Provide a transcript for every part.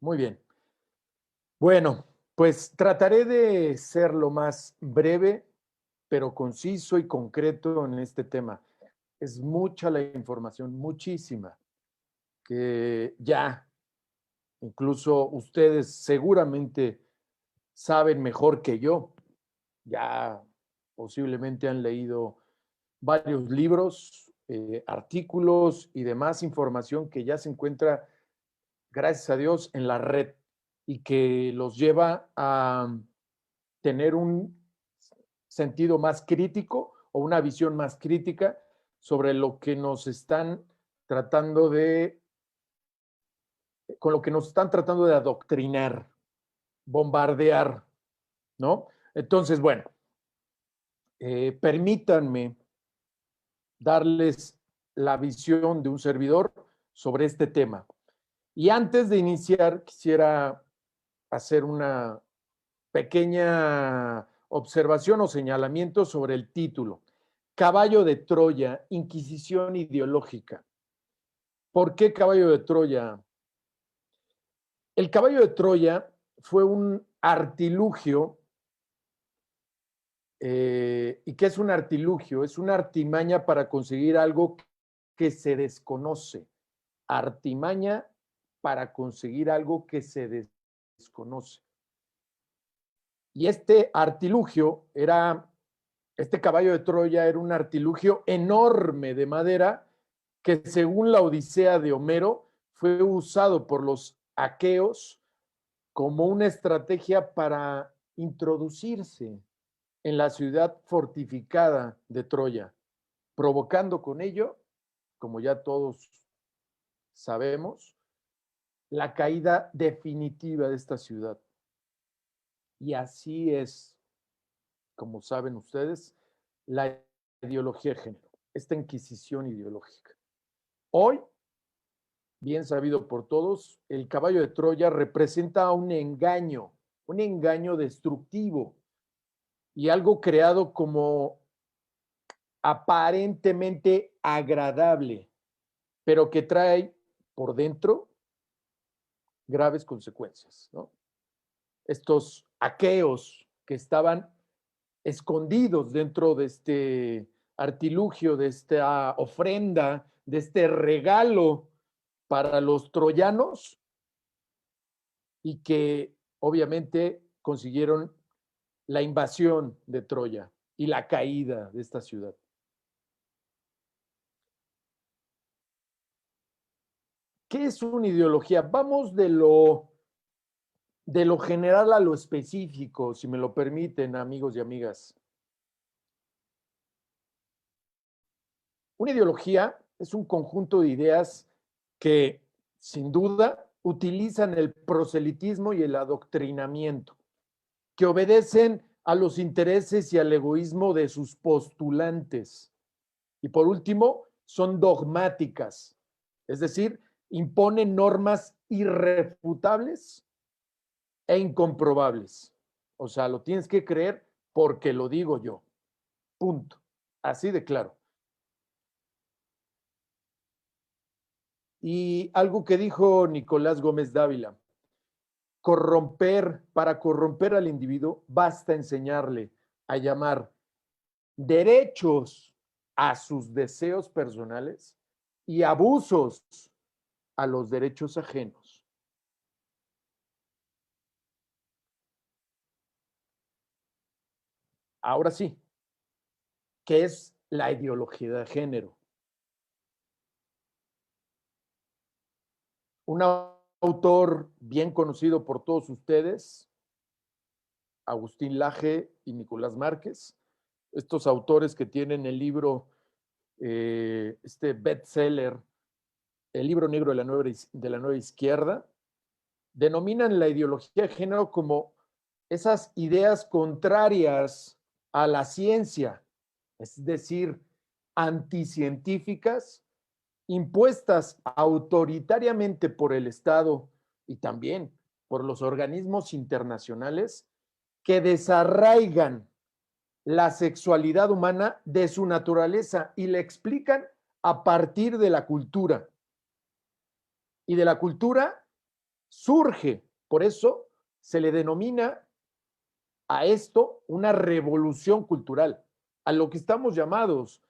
Muy bien. Bueno, pues trataré de ser lo más breve, pero conciso y concreto en este tema. Es mucha la información, muchísima, que ya incluso ustedes seguramente saben mejor que yo. Ya posiblemente han leído varios libros, artículos y demás información que ya se encuentra, gracias a Dios, en la red y que los lleva a tener un sentido más crítico o una visión más crítica sobre lo que nos están tratando de, con lo que nos están tratando de adoctrinar, bombardear, ¿no? Entonces, bueno, permítanme darles la visión de un servidor sobre este tema. Y antes de iniciar, quisiera hacer una pequeña observación o señalamiento sobre el título. Caballo de Troya, Inquisición ideológica. ¿Por qué caballo de Troya? El caballo de Troya fue un artilugio. ¿Y qué es un artilugio? Es una artimaña para conseguir algo que se desconoce. Artimaña para conseguir algo que se desconoce. Y este artilugio era, este caballo de Troya era un artilugio enorme de madera que según la Odisea de Homero fue usado por los aqueos como una estrategia para introducirse en la ciudad fortificada de Troya, provocando con ello, como ya todos sabemos, la caída definitiva de esta ciudad. Y así es, como saben ustedes, la ideología de género, esta inquisición ideológica. Hoy, bien sabido por todos, el caballo de Troya representa un engaño destructivo y algo creado como aparentemente agradable, pero que trae por dentro graves consecuencias, ¿no? Estos aqueos que estaban escondidos dentro de este artilugio, de esta ofrenda, de este regalo para los troyanos y que obviamente consiguieron la invasión de Troya y la caída de esta ciudad. ¿Qué es una ideología? Vamos de lo general a lo específico, si me lo permiten, amigos y amigas. Una ideología es un conjunto de ideas que, sin duda, utilizan el proselitismo y el adoctrinamiento, que obedecen a los intereses y al egoísmo de sus postulantes. Y por último, son dogmáticas, es decir, imponen normas irrefutables e incomprobables. O sea, lo tienes que creer porque lo digo yo. Punto. Así de claro. Y algo que dijo Nicolás Gómez Dávila, para corromper al individuo, basta enseñarle a llamar derechos a sus deseos personales y abusos a los derechos ajenos. Ahora sí, ¿qué es la ideología de género? Un autor bien conocido por todos ustedes, Agustín Laje y Nicolás Márquez, estos autores que tienen el libro, este bestseller, El libro negro de la nueva izquierda, denominan la ideología de género como esas ideas contrarias a la ciencia, es decir, anticientíficas, impuestas autoritariamente por el Estado y también por los organismos internacionales que desarraigan la sexualidad humana de su naturaleza y la explican a partir de la cultura. Y de la cultura surge. Por eso se le denomina a esto una revolución cultural, a lo que estamos llamados.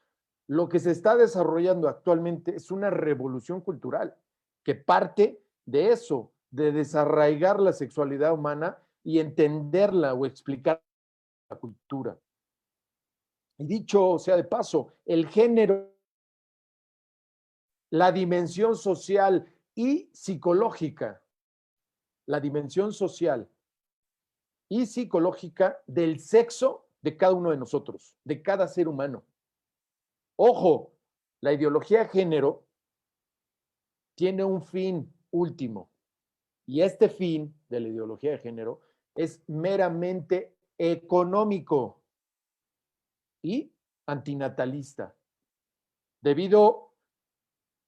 Lo que se está desarrollando actualmente es una revolución cultural que parte de eso, de desarraigar la sexualidad humana y entenderla o explicar la cultura. Y dicho sea de paso, el género, la dimensión social y psicológica, la dimensión social y psicológica del sexo de cada uno de nosotros, de cada ser humano. Ojo, la ideología de género tiene un fin último, y este fin de la ideología de género es meramente económico y antinatalista, debido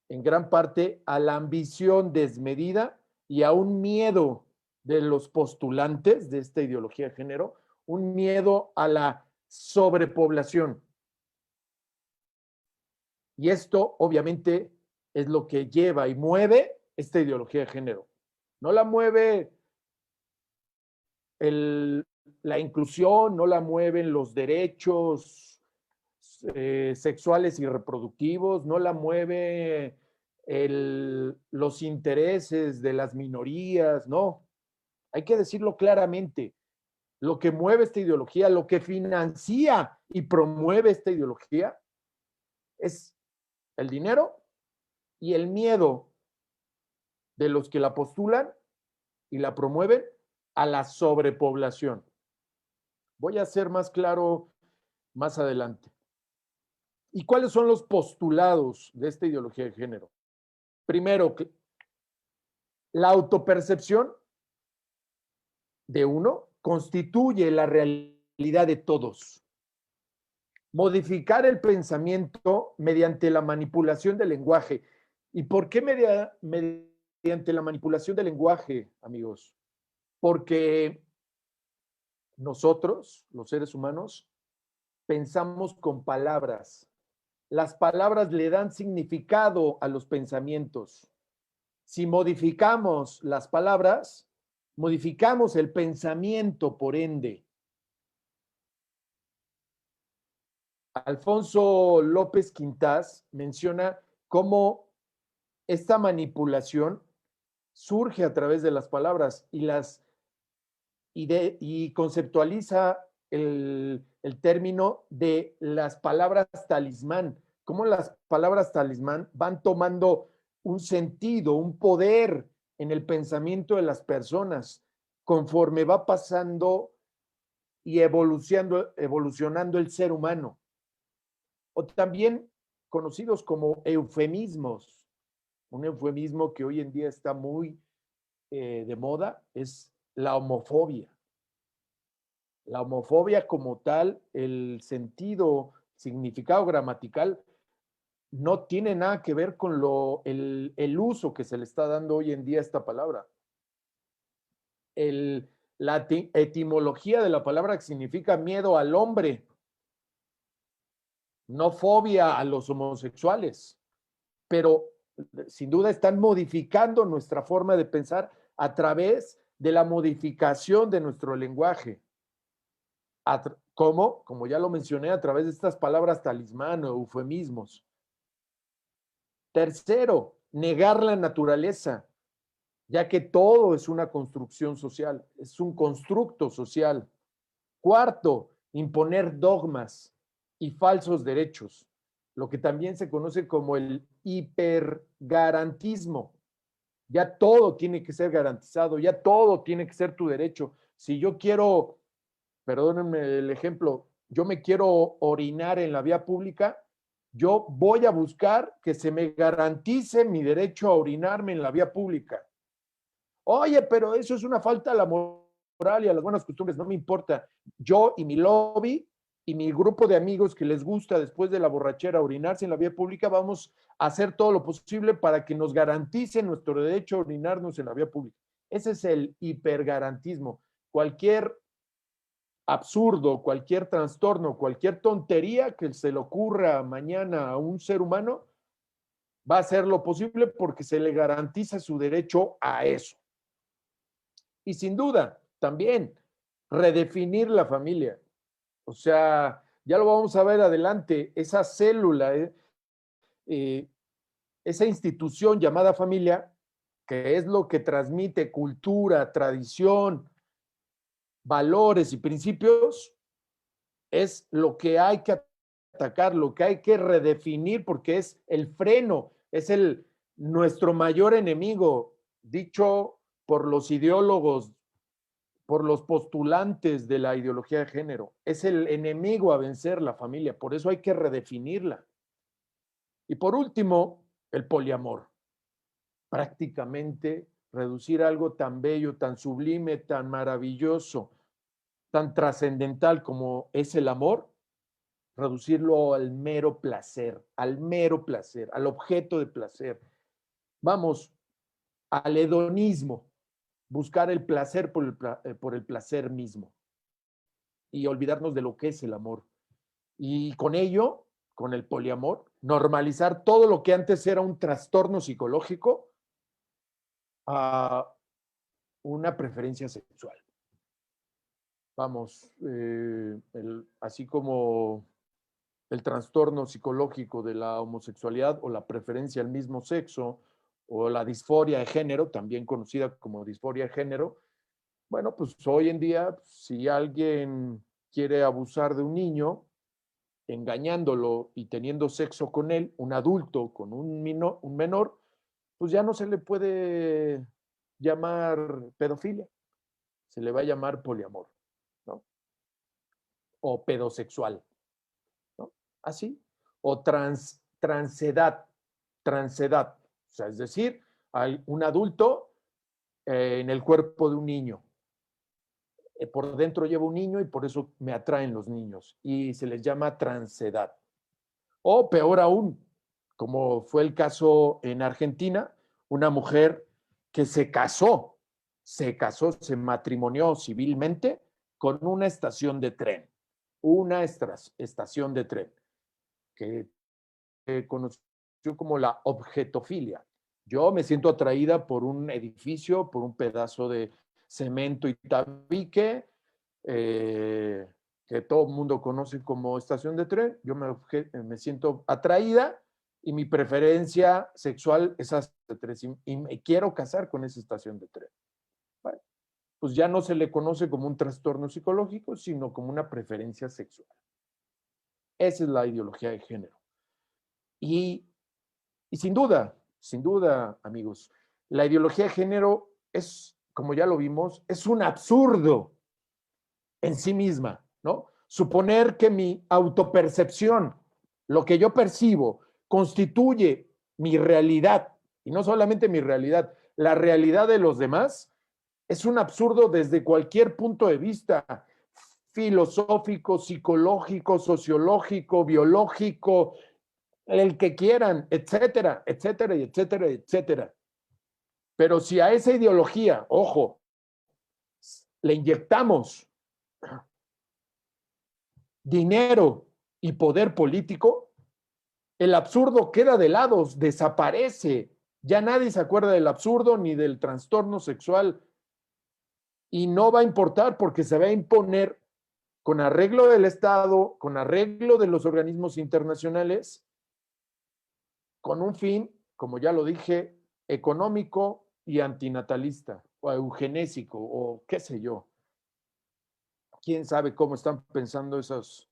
en gran parte a la ambición desmedida y a un miedo de los postulantes de esta ideología de género, un miedo a la sobrepoblación. Y esto obviamente es lo que lleva y mueve esta ideología de género. No la mueve la inclusión, no la mueven los derechos sexuales y reproductivos, no la mueve los intereses de las minorías, no. Hay que decirlo claramente. Lo que mueve esta ideología, lo que financia y promueve esta ideología es el dinero y el miedo de los que la postulan y la promueven a la sobrepoblación. Voy a ser más claro más adelante. ¿Y cuáles son los postulados de esta ideología de género? Primero, la autopercepción de uno constituye la realidad de todos. Modificar el pensamiento mediante la manipulación del lenguaje. ¿Y por qué mediante la manipulación del lenguaje, amigos? Porque nosotros, los seres humanos, pensamos con palabras. Las palabras le dan significado a los pensamientos. Si modificamos las palabras, modificamos el pensamiento, por ende. Alfonso López Quintás menciona cómo esta manipulación surge a través de las palabras y conceptualiza el término de las palabras talismán, cómo las palabras talismán van tomando un sentido, un poder en el pensamiento de las personas conforme va pasando y evolucionando el ser humano. O también conocidos como eufemismos. Un eufemismo que hoy en día está muy de moda es la homofobia. La homofobia como tal, el sentido, significado gramatical, no tiene nada que ver con el uso que se le está dando hoy en día a esta palabra. La etimología de la palabra significa miedo al hombre, no fobia a los homosexuales, pero sin duda están modificando nuestra forma de pensar a través de la modificación de nuestro lenguaje. ¿Cómo? Como ya lo mencioné, a través de estas palabras talismán o eufemismos. Tercero, negar la naturaleza, ya que todo es una construcción social, es un constructo social. Cuarto, imponer dogmas y falsos derechos, lo que también se conoce como el hipergarantismo. Ya todo tiene que ser garantizado, ya todo tiene que ser tu derecho. Si yo quiero, perdónenme el ejemplo, yo me quiero orinar en la vía pública, yo voy a buscar que se me garantice mi derecho a orinarme en la vía pública. Oye, pero eso es una falta a la moral y a las buenas costumbres, no me importa. Yo y mi lobby y mi grupo de amigos que les gusta después de la borrachera orinarse en la vía pública, vamos a hacer todo lo posible para que nos garanticen nuestro derecho a orinarnos en la vía pública. Ese es el hipergarantismo. Cualquier absurdo, cualquier trastorno, cualquier tontería que se le ocurra mañana a un ser humano, va a hacer lo posible porque se le garantiza su derecho a eso. Y sin duda, también, redefinir la familia. O sea, ya lo vamos a ver adelante, esa célula, esa institución llamada familia, que es lo que transmite cultura, tradición, valores y principios, es lo que hay que atacar, lo que hay que redefinir, porque es el freno, es nuestro mayor enemigo, dicho por los ideólogos, por los postulantes de la ideología de género. Es el enemigo a vencer, la familia, por eso hay que redefinirla. Y por último, el poliamor. Prácticamente reducir algo tan bello, tan sublime, tan maravilloso, tan trascendental como es el amor, reducirlo al mero placer, al objeto de placer. Vamos, al hedonismo, buscar el placer por el placer mismo y olvidarnos de lo que es el amor. Y con ello, con el poliamor, normalizar todo lo que antes era un trastorno psicológico a una preferencia sexual. Vamos, así como el trastorno psicológico de la homosexualidad o la preferencia al mismo sexo o la disforia de género, también conocida como disforia de género, bueno, pues hoy en día, si alguien quiere abusar de un niño, engañándolo y teniendo sexo con él, un adulto con un menor, pues ya no se le puede llamar pedofilia, se le va a llamar poliamor, ¿no? O pedosexual, ¿no? Así. O transedad. O sea, es decir, hay un adulto en el cuerpo de un niño. Por dentro lleva un niño y por eso me atraen los niños. Y se les llama transedad. O peor aún, como fue el caso en Argentina, una mujer que se matrimonió civilmente con una estación de tren, una estación de tren, que conoció como la objetofilia. Yo me siento atraída por un edificio, por un pedazo de cemento y tabique, que todo el mundo conoce como estación de tren. Yo me siento atraída y mi preferencia sexual es hasta tres y me quiero casar con esa estación de tren. Bueno, pues ya no se le conoce como un trastorno psicológico, sino como una preferencia sexual. Esa es la ideología de género. Y sin duda, amigos, la ideología de género es, como ya lo vimos, es un absurdo en sí misma, ¿no? Suponer que mi autopercepción, lo que yo percibo, constituye mi realidad, y no solamente mi realidad, la realidad de los demás, es un absurdo desde cualquier punto de vista filosófico, psicológico, sociológico, biológico, el que quieran, etcétera, etcétera, etcétera, etcétera. Pero si a esa ideología, ojo, le inyectamos dinero y poder político, el absurdo queda de lado, desaparece. Ya nadie se acuerda del absurdo ni del trastorno sexual y no va a importar porque se va a imponer con arreglo del Estado, con arreglo de los organismos internacionales, con un fin, como ya lo dije, económico y antinatalista o eugenésico o qué sé yo. ¿Quién sabe cómo están pensando esas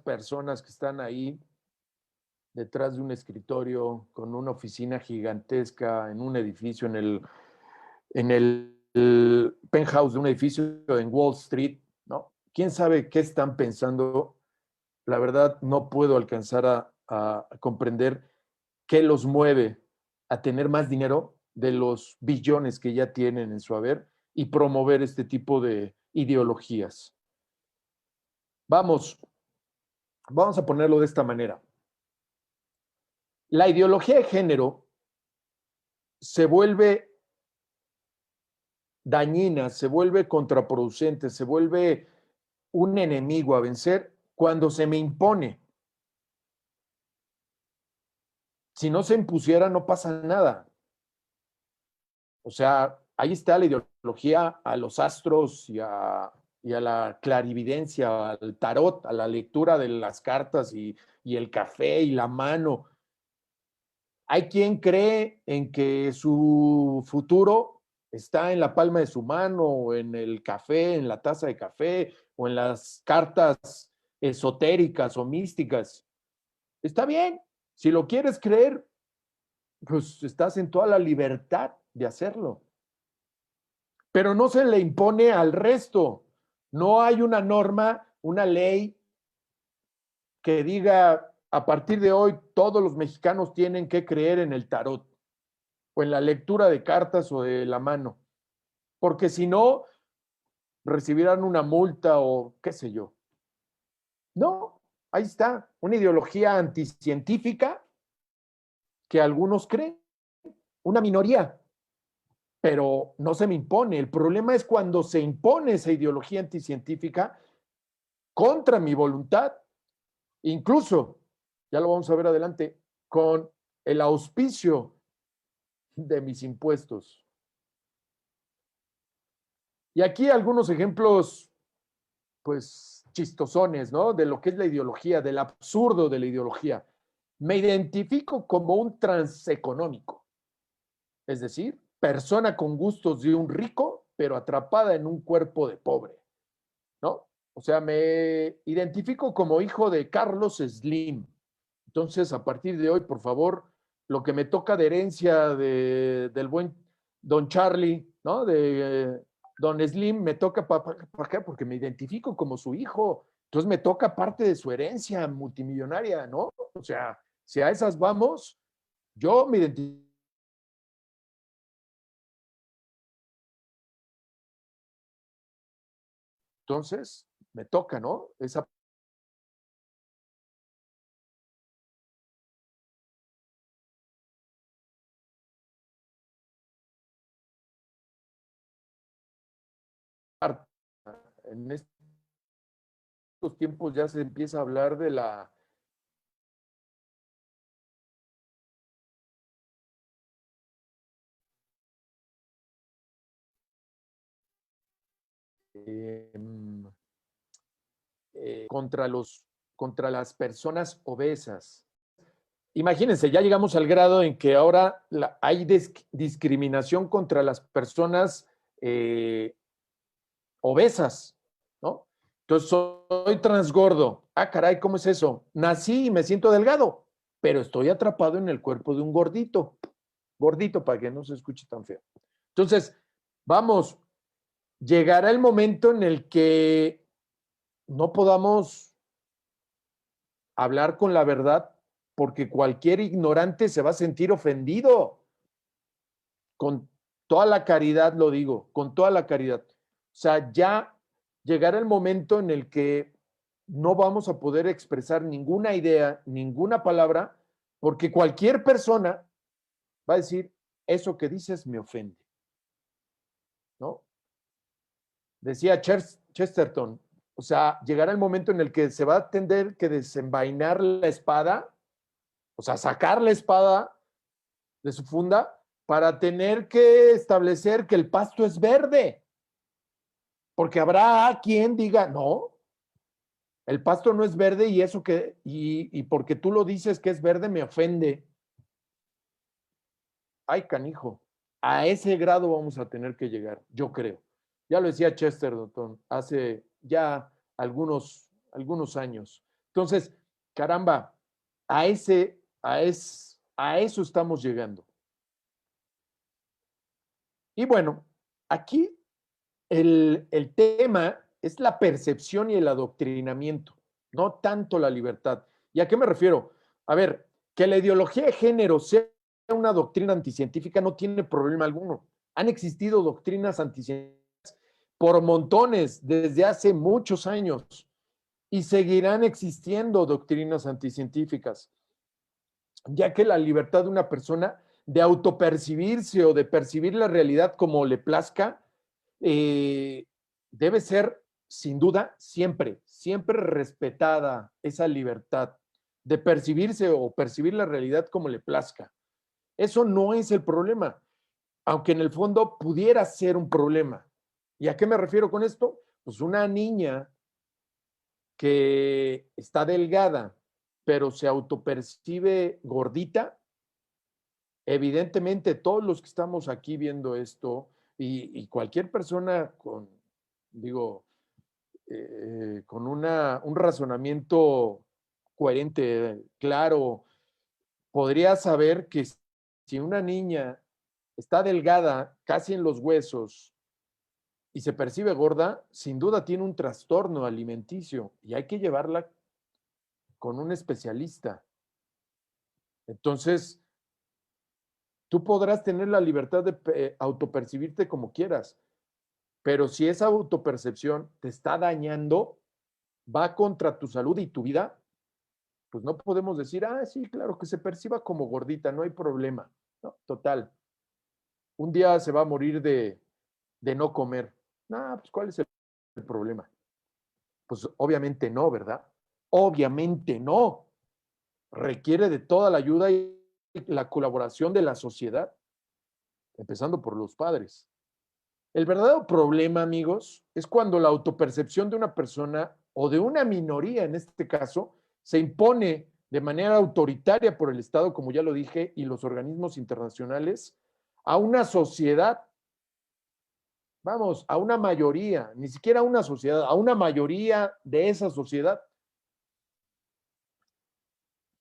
personas que están ahí detrás de un escritorio con una oficina gigantesca en un edificio, en el penthouse de un edificio en Wall Street, ¿no? ¿Quién sabe qué están pensando? La verdad, no puedo alcanzar a comprender qué los mueve a tener más dinero de los billones que ya tienen en su haber y promover este tipo de ideologías. Vamos a ponerlo de esta manera. La ideología de género se vuelve dañina, se vuelve contraproducente, se vuelve un enemigo a vencer cuando se me impone. Si no se impusiera, no pasa nada. O sea, ahí está la ideología a los astros y a la clarividencia, al tarot, a la lectura de las cartas y el café y la mano. Hay quien cree en que su futuro está en la palma de su mano, o en el café, en la taza de café, o en las cartas esotéricas o místicas. Está bien, si lo quieres creer, pues estás en toda la libertad de hacerlo. Pero no se le impone al resto. No hay una norma, una ley que diga a partir de hoy todos los mexicanos tienen que creer en el tarot o en la lectura de cartas o de la mano, porque si no, recibirán una multa o qué sé yo. No, ahí está, una ideología anticientífica que algunos creen, una minoría, pero no se me impone. El problema es cuando se impone esa ideología anticientífica contra mi voluntad, incluso, ya lo vamos a ver adelante, con el auspicio de mis impuestos. Y aquí algunos ejemplos, pues, chistosones, ¿no? De lo que es la ideología, del absurdo de la ideología. Me identifico como un transeconómico, es decir, persona con gustos de un rico, pero atrapada en un cuerpo de pobre, ¿no? O sea, me identifico como hijo de Carlos Slim. Entonces, a partir de hoy, por favor, lo que me toca de herencia del buen Don Charlie, ¿no? De Don Slim, me toca para qué, porque me identifico como su hijo. Entonces me toca parte de su herencia multimillonaria, ¿no? O sea, si a esas vamos, yo me identifico. Entonces, me toca, ¿no? Esa parte. En estos tiempos ya se empieza a hablar de la eh, contra contra las personas obesas. Imagínense, ya llegamos al grado en que ahora hay discriminación contra las personas eh, obesas, ¿no? Entonces, soy transgordo. Ah, caray, ¿cómo es eso? Nací y me siento delgado, pero estoy atrapado en el cuerpo de un gordito. Gordito para que no se escuche tan feo. Entonces, vamos, llegará el momento en el que no podamos hablar con la verdad porque cualquier ignorante se va a sentir ofendido. Con toda la caridad lo digo, con toda la caridad. O sea, ya llegará el momento en el que no vamos a poder expresar ninguna idea, ninguna palabra, porque cualquier persona va a decir, eso que dices me ofende, ¿no? Decía Chesterton, o sea, llegará el momento en el que se va a tener que desenvainar la espada, o sea, sacar la espada de su funda para tener que establecer que el pasto es verde. Porque habrá quien diga, no, el pasto no es verde y eso que, y porque tú lo dices que es verde me ofende. Ay, canijo, a ese grado vamos a tener que llegar, yo creo. Ya lo decía Chesterton hace ya algunos años. Entonces, caramba, a eso estamos llegando. Y bueno, aquí el tema es la percepción y el adoctrinamiento, no tanto la libertad. ¿Y a qué me refiero? A ver, que la ideología de género sea una doctrina anticientífica no tiene problema alguno. Han existido doctrinas anticientíficas por montones desde hace muchos años y seguirán existiendo doctrinas anticientíficas, ya que la libertad de una persona de autopercibirse o de percibir la realidad como le plazca debe ser, sin duda, siempre respetada esa libertad de percibirse o percibir la realidad como le plazca. Eso no es el problema. aunque en el fondo pudiera ser un problema. ¿Y a qué me refiero con esto? Pues una niña que está delgada, pero se autopercibe gordita, evidentemente todos los que estamos aquí viendo esto y cualquier persona con, digo, con un razonamiento coherente, claro, podría saber que si una niña está delgada, casi en los huesos, y se percibe gorda, sin duda tiene un trastorno alimenticio y hay que llevarla con un especialista. Entonces, tú podrás tener la libertad de autopercibirte como quieras, pero si esa autopercepción te está dañando, va contra tu salud y tu vida, pues no podemos decir, ah, sí, claro, que se perciba como gordita, no hay problema. No, total. Un día se va a morir de no comer. No, pues ¿cuál es el problema? Pues obviamente no, ¿verdad? Obviamente no. Requiere de toda la ayuda y la colaboración de la sociedad, empezando por los padres. El verdadero problema, amigos, es cuando la autopercepción de una persona o de una minoría, en este caso, se impone de manera autoritaria por el Estado, como ya lo dije, y los organismos internacionales, a una sociedad, vamos, a una mayoría, ni siquiera a una sociedad, a una mayoría de esa sociedad.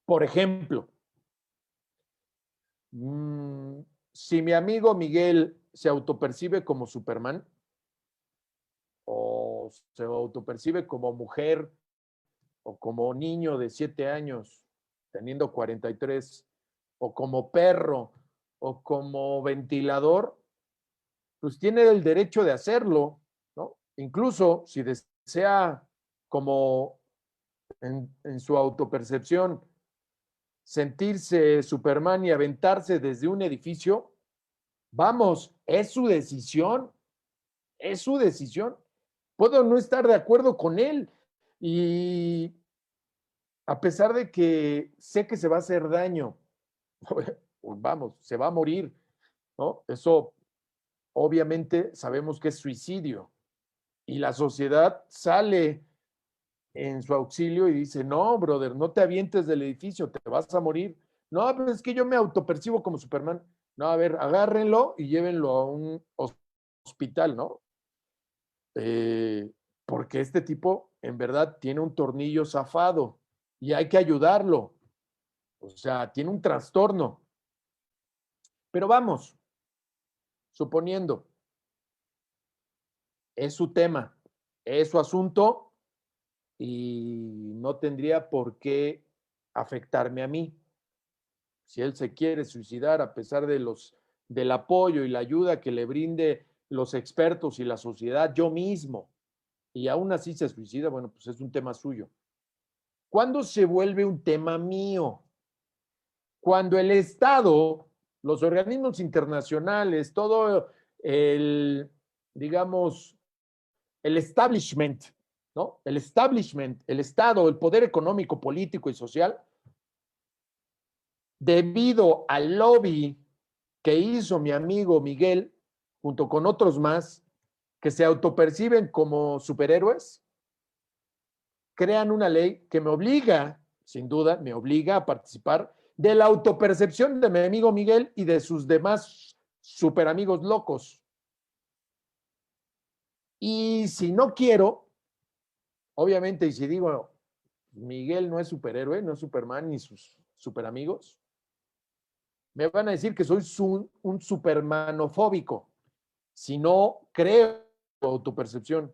Por ejemplo, si mi amigo Miguel se autopercibe como Superman o se autopercibe como mujer o como niño de 7 años teniendo 43 o como perro o como ventilador, pues tiene el derecho de hacerlo, ¿no? Incluso si desea, como en su autopercepción, sentirse Superman y aventarse desde un edificio, vamos, es su decisión, es su decisión. Puedo no estar de acuerdo con él y a pesar de que sé que se va a hacer daño, vamos, se va a morir, ¿no? Eso obviamente sabemos que es suicidio y la sociedad sale en su auxilio y dice, no, brother, no te avientes del edificio, te vas a morir. No, pero es que yo me autopercibo como Superman. No, a ver, agárrenlo y llévenlo a un hospital, ¿no? Eh, porque este tipo en verdad tiene un tornillo zafado y hay que ayudarlo. O sea, tiene un trastorno. Pero vamos, suponiendo, es su tema, es su asunto y no tendría por qué afectarme a mí. Si él se quiere suicidar a pesar del apoyo y la ayuda que le brinde los expertos y la sociedad, yo mismo, y aún así se suicida, bueno, pues es un tema suyo. ¿Cuándo se vuelve un tema mío? Cuando el Estado, los organismos internacionales, todo el, digamos, el establishment, ¿no? El establishment, el Estado, el poder económico, político y social, debido al lobby que hizo mi amigo Miguel, junto con otros más, que se autoperciben como superhéroes, crean una ley que me obliga, sin duda, me obliga a participar de la autopercepción de mi amigo Miguel y de sus demás super amigos locos. Y si no quiero, obviamente, y si digo, Miguel no es superhéroe, no es Superman ni sus super amigos, me van a decir que soy un supermanofóbico si no creo autopercepción.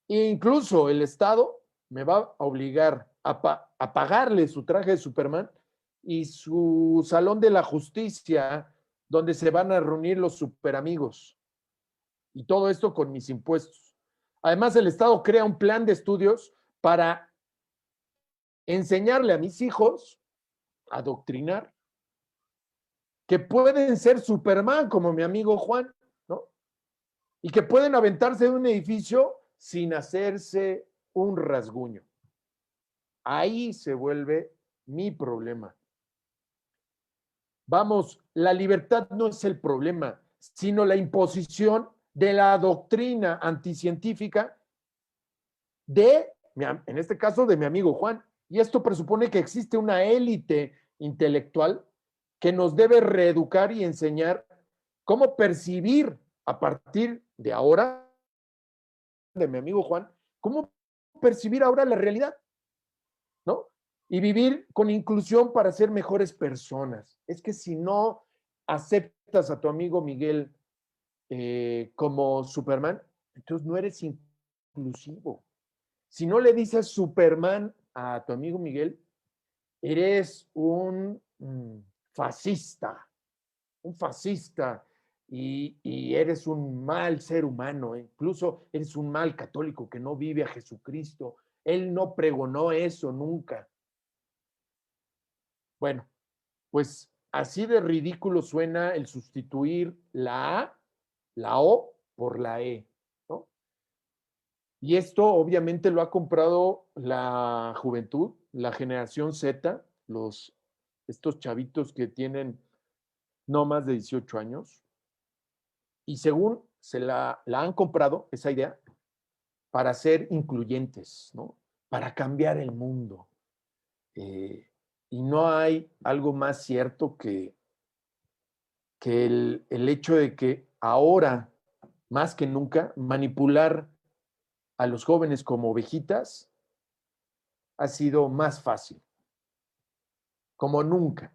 E incluso el Estado me va a obligar a pagarle su traje de Superman y su salón de la justicia donde se van a reunir los superamigos. Y todo esto con mis impuestos. Además, el Estado crea un plan de estudios para enseñarle a mis hijos a adoctrinar que pueden ser Superman como mi amigo Juan, ¿no? Y que pueden aventarse de un edificio sin hacerse un rasguño. Ahí se vuelve mi problema. Vamos, la libertad no es el problema. sino la imposición de la doctrina anticientífica en este caso, de mi amigo Juan. Y esto presupone que existe una élite intelectual que nos debe reeducar y enseñar cómo percibir a partir de ahora, de mi amigo Juan, cómo percibir ahora la realidad, ¿no? Y vivir con inclusión para ser mejores personas. Es que si no aceptas a tu amigo Miguel como Superman, entonces no eres inclusivo. Si no le dices Superman a tu amigo Miguel, eres un fascista, y eres un mal ser humano, incluso eres un mal católico que no vive a Jesucristo. Él no pregonó eso nunca. Bueno, pues así de ridículo suena el sustituir la O por la E, ¿no? Y esto obviamente lo ha comprado la juventud, la generación Z, estos chavitos que tienen no más de 18 años, y según la han comprado, esa idea, para ser incluyentes, ¿no? Para cambiar el mundo. Y no hay algo más cierto que el hecho de que ahora, más que nunca, manipular a los jóvenes como ovejitas ha sido más fácil. Como nunca,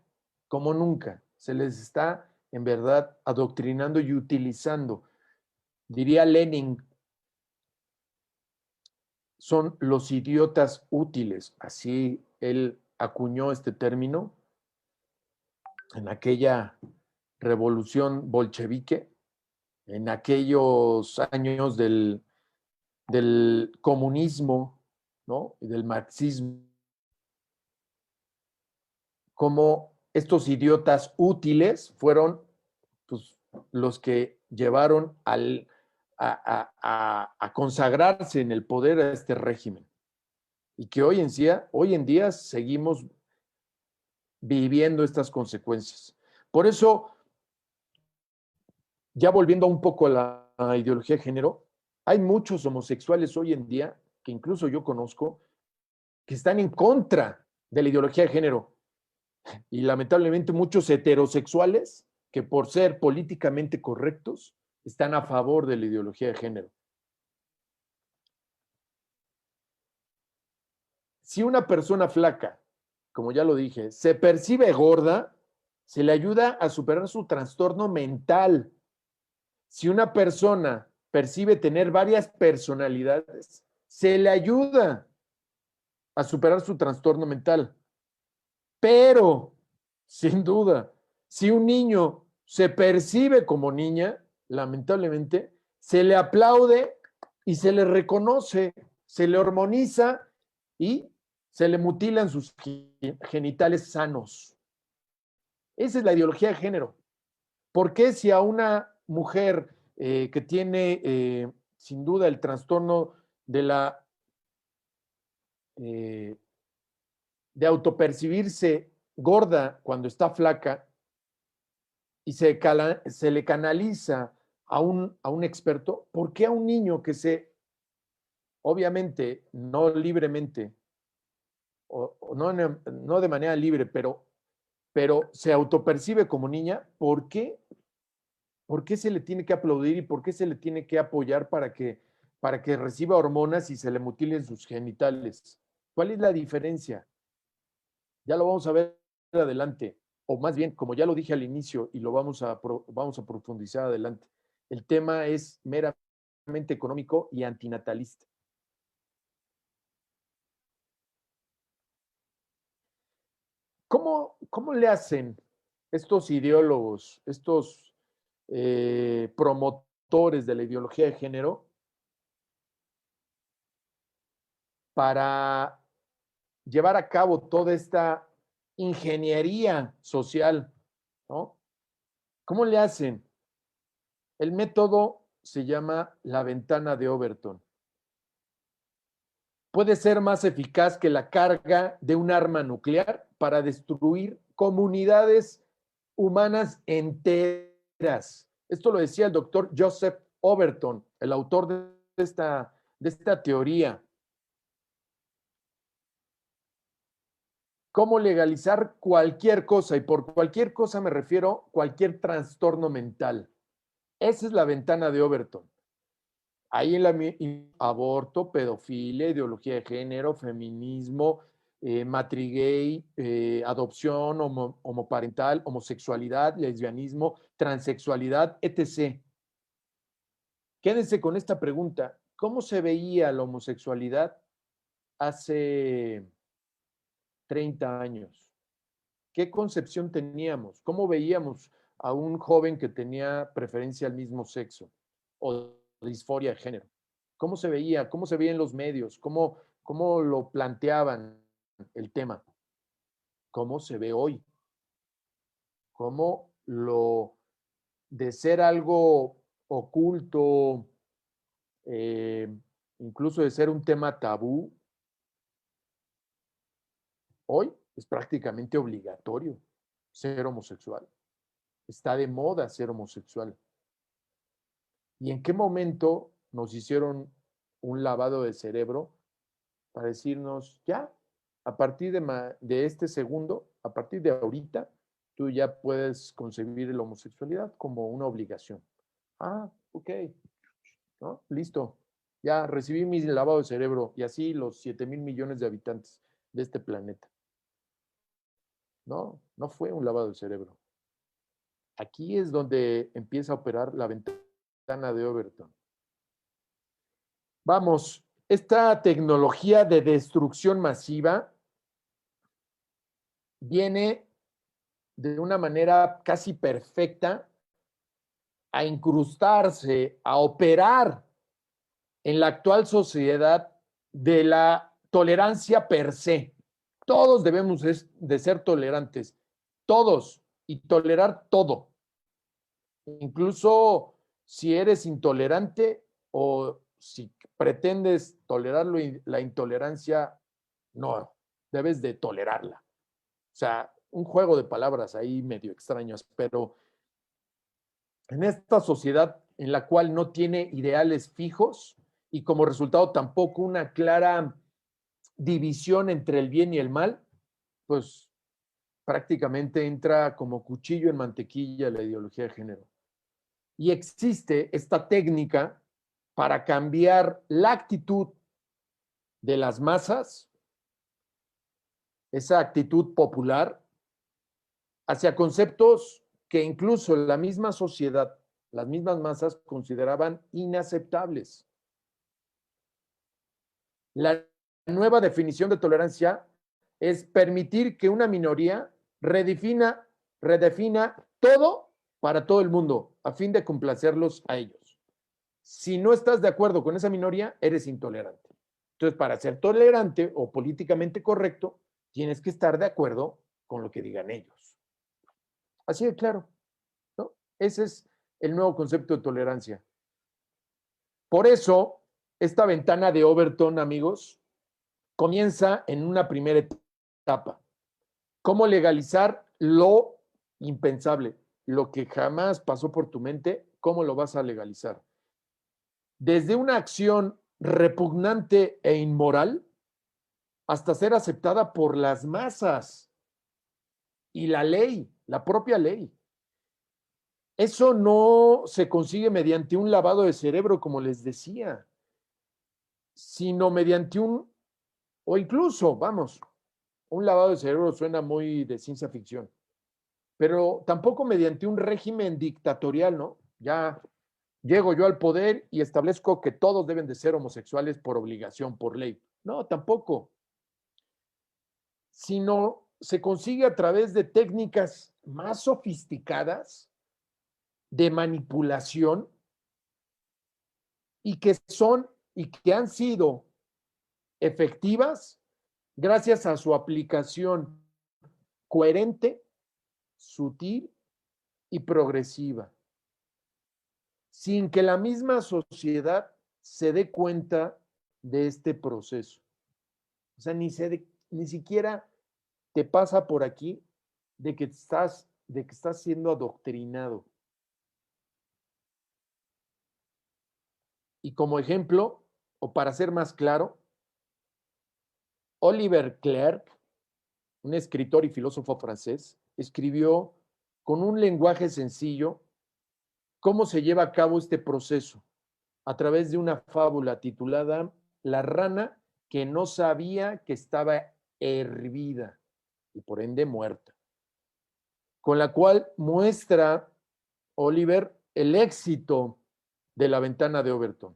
como nunca. Se les está, en verdad, adoctrinando y utilizando. Diría Lenin, son los idiotas útiles. Así él acuñó este término en aquella revolución bolchevique, en aquellos años del comunismo, ¿no? Y del marxismo, como estos idiotas útiles fueron pues, los que llevaron a consagrarse en el poder a este régimen. Y que hoy en día seguimos viviendo estas consecuencias. Por eso, ya volviendo un poco a la ideología de género, hay muchos homosexuales hoy en día, que incluso yo conozco, que están en contra de la ideología de género. Y lamentablemente muchos heterosexuales que por ser políticamente correctos están a favor de la ideología de género. Si una persona flaca, como ya lo dije, se percibe gorda, se le ayuda a superar su trastorno mental. Si una persona percibe tener varias personalidades, se le ayuda a superar su trastorno mental. Pero, sin duda, si un niño se percibe como niña, lamentablemente, se le aplaude y se le reconoce, se le hormoniza y se le mutilan sus genitales sanos. Esa es la ideología de género. ¿Por qué si a una mujer que tiene sin duda el trastorno de autopercibirse gorda cuando está flaca y se le canaliza a un experto, ¿por qué a un niño que obviamente, no libremente, o no de manera libre, pero se autopercibe como niña, ¿por qué se le tiene que aplaudir y por qué se le tiene que apoyar para que reciba hormonas y se le mutilen sus genitales? ¿Cuál es la diferencia? Ya lo vamos a ver adelante, o más bien, como ya lo dije al inicio y lo vamos a profundizar adelante. El tema es meramente económico y antinatalista. ¿Cómo le hacen estos ideólogos, estos promotores de la ideología de género para llevar a cabo toda esta ingeniería social, ¿no? ¿Cómo le hacen? El método se llama la ventana de Overton. Puede ser más eficaz que la carga de un arma nuclear para destruir comunidades humanas enteras. Esto lo decía el doctor Joseph Overton, el autor de esta teoría. Cómo legalizar cualquier cosa, y por cualquier cosa me refiero a cualquier trastorno mental. Esa es la ventana de Overton. Ahí en la aborto, pedofilia, ideología de género, feminismo, matrigay, adopción, homoparental, homosexualidad, lesbianismo, transexualidad, etc. Quédense con esta pregunta. ¿Cómo se veía la homosexualidad hace 30 años? ¿Qué concepción teníamos? ¿Cómo veíamos a un joven que tenía preferencia al mismo sexo o disforia de género? ¿Cómo se veía? ¿Cómo se veía en los medios? ¿Cómo lo planteaban el tema? ¿Cómo se ve hoy? ¿Cómo de ser algo oculto, eh, incluso de ser un tema tabú, hoy es prácticamente obligatorio ser homosexual? Está de moda ser homosexual. ¿Y en qué momento nos hicieron un lavado de cerebro para decirnos, ya, a partir de este segundo, a partir de ahorita, tú ya puedes concebir la homosexualidad como una obligación? Ah, ok, ¿no? Listo. Ya recibí mi lavado de cerebro y así los 7,000 millones de habitantes de este planeta. No, no fue un lavado de cerebro. Aquí es donde empieza a operar la ventana de Overton. Vamos, esta tecnología de destrucción masiva viene de una manera casi perfecta a incrustarse, a operar en la actual sociedad de la tolerancia per se. Todos debemos de ser tolerantes, todos, y tolerar todo. Incluso si eres intolerante o si pretendes tolerar la intolerancia, no, debes de tolerarla. O sea, un juego de palabras ahí medio extrañas, pero en esta sociedad en la cual no tiene ideales fijos y como resultado tampoco una clara división entre el bien y el mal, pues prácticamente entra como cuchillo en mantequilla la ideología de género. Y existe esta técnica para cambiar la actitud de las masas, esa actitud popular, hacia conceptos que incluso la misma sociedad, las mismas masas consideraban inaceptables. La nueva definición de tolerancia es permitir que una minoría redefina todo para todo el mundo a fin de complacerlos a ellos. Si no estás de acuerdo con esa minoría, eres intolerante. Entonces, para ser tolerante o políticamente correcto, tienes que estar de acuerdo con lo que digan ellos. Así de claro, ¿no? Ese es el nuevo concepto de tolerancia. Por eso, esta ventana de Overton, amigos, comienza en una primera etapa. ¿Cómo legalizar lo impensable? Lo que jamás pasó por tu mente, ¿cómo lo vas a legalizar? Desde una acción repugnante e inmoral hasta ser aceptada por las masas y la ley, la propia ley. Eso no se consigue mediante un lavado de cerebro, como les decía, sino mediante o incluso, vamos, un lavado de cerebro suena muy de ciencia ficción, pero tampoco mediante un régimen dictatorial, ¿no? Ya llego yo al poder y establezco que todos deben de ser homosexuales por obligación, por ley. No, tampoco. Sino se consigue a través de técnicas más sofisticadas de manipulación y que han sido efectivas gracias a su aplicación coherente, sutil y progresiva, sin que la misma sociedad se dé cuenta de este proceso. O sea, ni siquiera te pasa por aquí de que estás siendo adoctrinado. Y como ejemplo, o para ser más claro, Oliver Clerc, un escritor y filósofo francés, escribió con un lenguaje sencillo cómo se lleva a cabo este proceso a través de una fábula titulada La rana que no sabía que estaba hervida y por ende muerta, con la cual muestra Oliver el éxito de La ventana de Overton.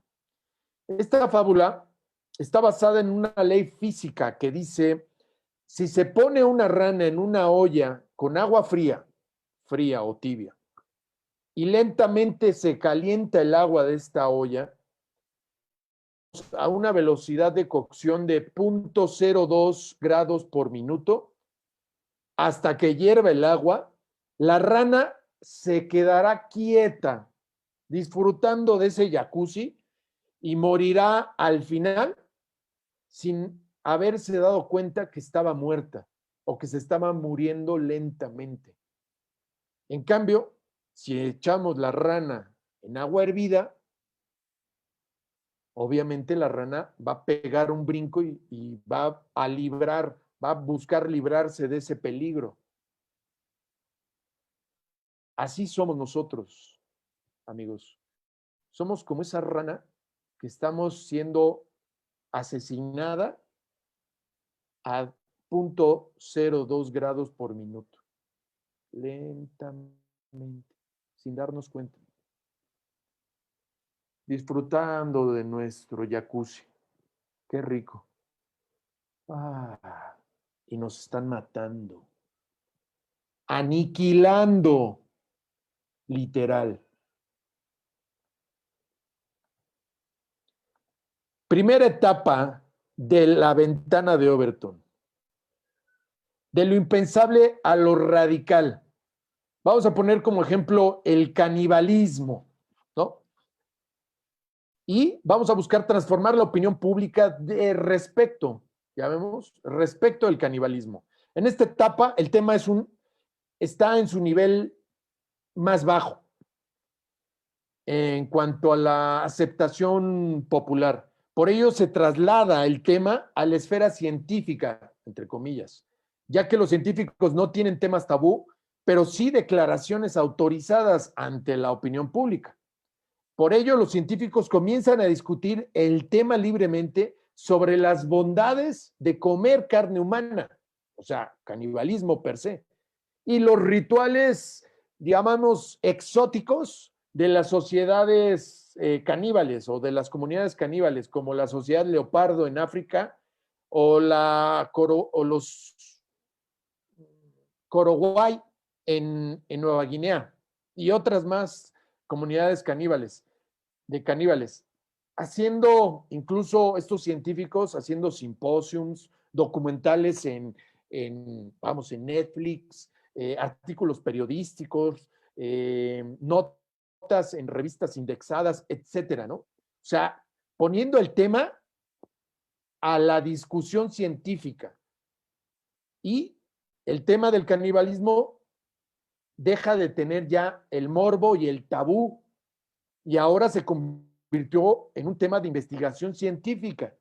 Esta fábula está basada en una ley física que dice, si se pone una rana en una olla con agua fría, fría o tibia, y lentamente se calienta el agua de esta olla a una velocidad de cocción de 0.02 grados por minuto, hasta que hierva el agua, la rana se quedará quieta, disfrutando de ese jacuzzi y morirá al final sin haberse dado cuenta que estaba muerta o que se estaba muriendo lentamente. En cambio, si echamos la rana en agua hervida, obviamente la rana va a pegar un brinco y va a buscar librarse de ese peligro. Así somos nosotros, amigos. Somos como esa rana que estamos siendo asesinada a 0.02 grados por minuto, lentamente, sin darnos cuenta, disfrutando de nuestro jacuzzi. Qué rico. Y nos están matando, aniquilando, literal. Primera etapa de La ventana de Overton. De lo impensable a lo radical. Vamos a poner como ejemplo el canibalismo, ¿no? Y vamos a buscar transformar la opinión pública de respecto, ya vemos, respecto al canibalismo. En esta etapa, el tema está en su nivel más bajo en cuanto a la aceptación popular. Por ello se traslada el tema a la esfera científica, entre comillas, ya que los científicos no tienen temas tabú, pero sí declaraciones autorizadas ante la opinión pública. Por ello, los científicos comienzan a discutir el tema libremente sobre las bondades de comer carne humana, o sea, canibalismo per se, y los rituales, llamamos, exóticos de las sociedades caníbales o de las comunidades caníbales, como la sociedad leopardo en África o los Corowai en Nueva Guinea y otras más comunidades caníbales, de caníbales, haciendo incluso estos científicos, haciendo simposiums, documentales vamos, en Netflix, artículos periodísticos, notas en revistas indexadas, etcétera, ¿no? O sea, poniendo el tema a la discusión científica. Y el tema del canibalismo deja de tener ya el morbo y el tabú, y ahora se convirtió en un tema de investigación científica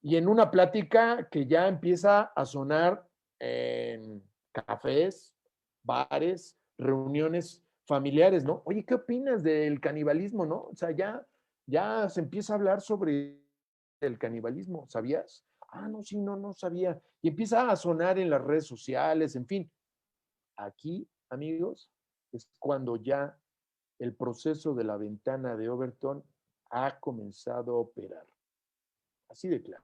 y en una plática que ya empieza a sonar en cafés, bares, reuniones familiares, ¿no? Oye, ¿qué opinas del canibalismo, no? O sea, ya se empieza a hablar sobre el canibalismo, ¿sabías? No, sí, no sabía. Y empieza a sonar en las redes sociales, en fin. Aquí, amigos, es cuando ya el proceso de la ventana de Overton ha comenzado a operar. Así de claro.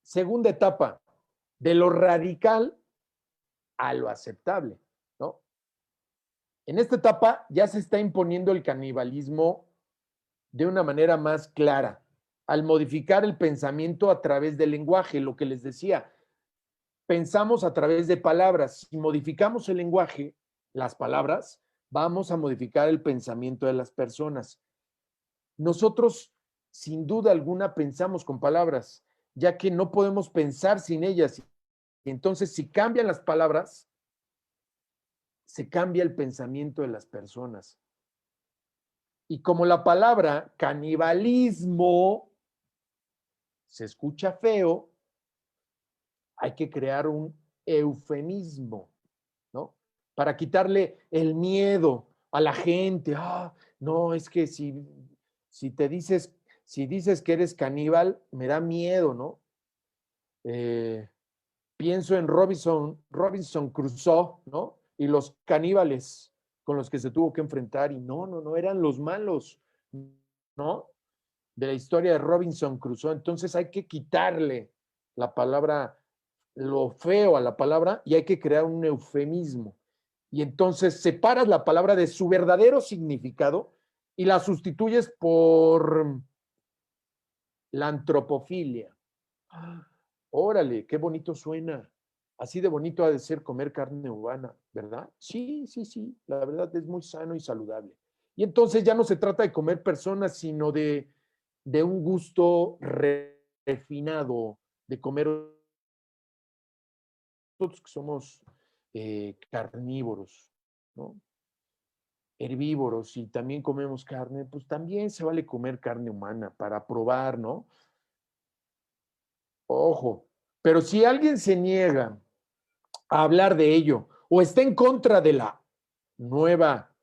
Segunda etapa, de lo radical a lo aceptable, ¿no? En esta etapa ya se está imponiendo el canibalismo de una manera más clara, al modificar el pensamiento a través del lenguaje, lo que les decía, pensamos a través de palabras. Si modificamos el lenguaje, las palabras, vamos a modificar el pensamiento de las personas. Nosotros, sin duda alguna, pensamos con palabras, ya que no podemos pensar sin ellas. Y entonces, si cambian las palabras, se cambia el pensamiento de las personas. Y como la palabra canibalismo se escucha feo, hay que crear un eufemismo, ¿no? Para quitarle el miedo a la gente. Ah, no, es que si te dices, si dices que eres caníbal, me da miedo, ¿no? Eh, Pienso en Robinson Crusoe, ¿no? Y los caníbales con los que se tuvo que enfrentar. Y no, eran los malos, ¿no? De la historia de Robinson Crusoe. Entonces hay que quitarle la palabra, lo feo a la palabra y hay que crear un eufemismo. Y entonces separas la palabra de su verdadero significado y la sustituyes por la antropofilia. Órale, qué bonito suena. Así de bonito ha de ser comer carne humana, ¿verdad? Sí, sí, sí, la verdad es muy sano y saludable. Y entonces ya no se trata de comer personas, sino de un gusto refinado, de comer nosotros que somos carnívoros, ¿no? Herbívoros y también comemos carne, pues también se vale comer carne humana para probar, ¿no? Ojo, pero si alguien se niega a hablar de ello o está en contra de la nueva,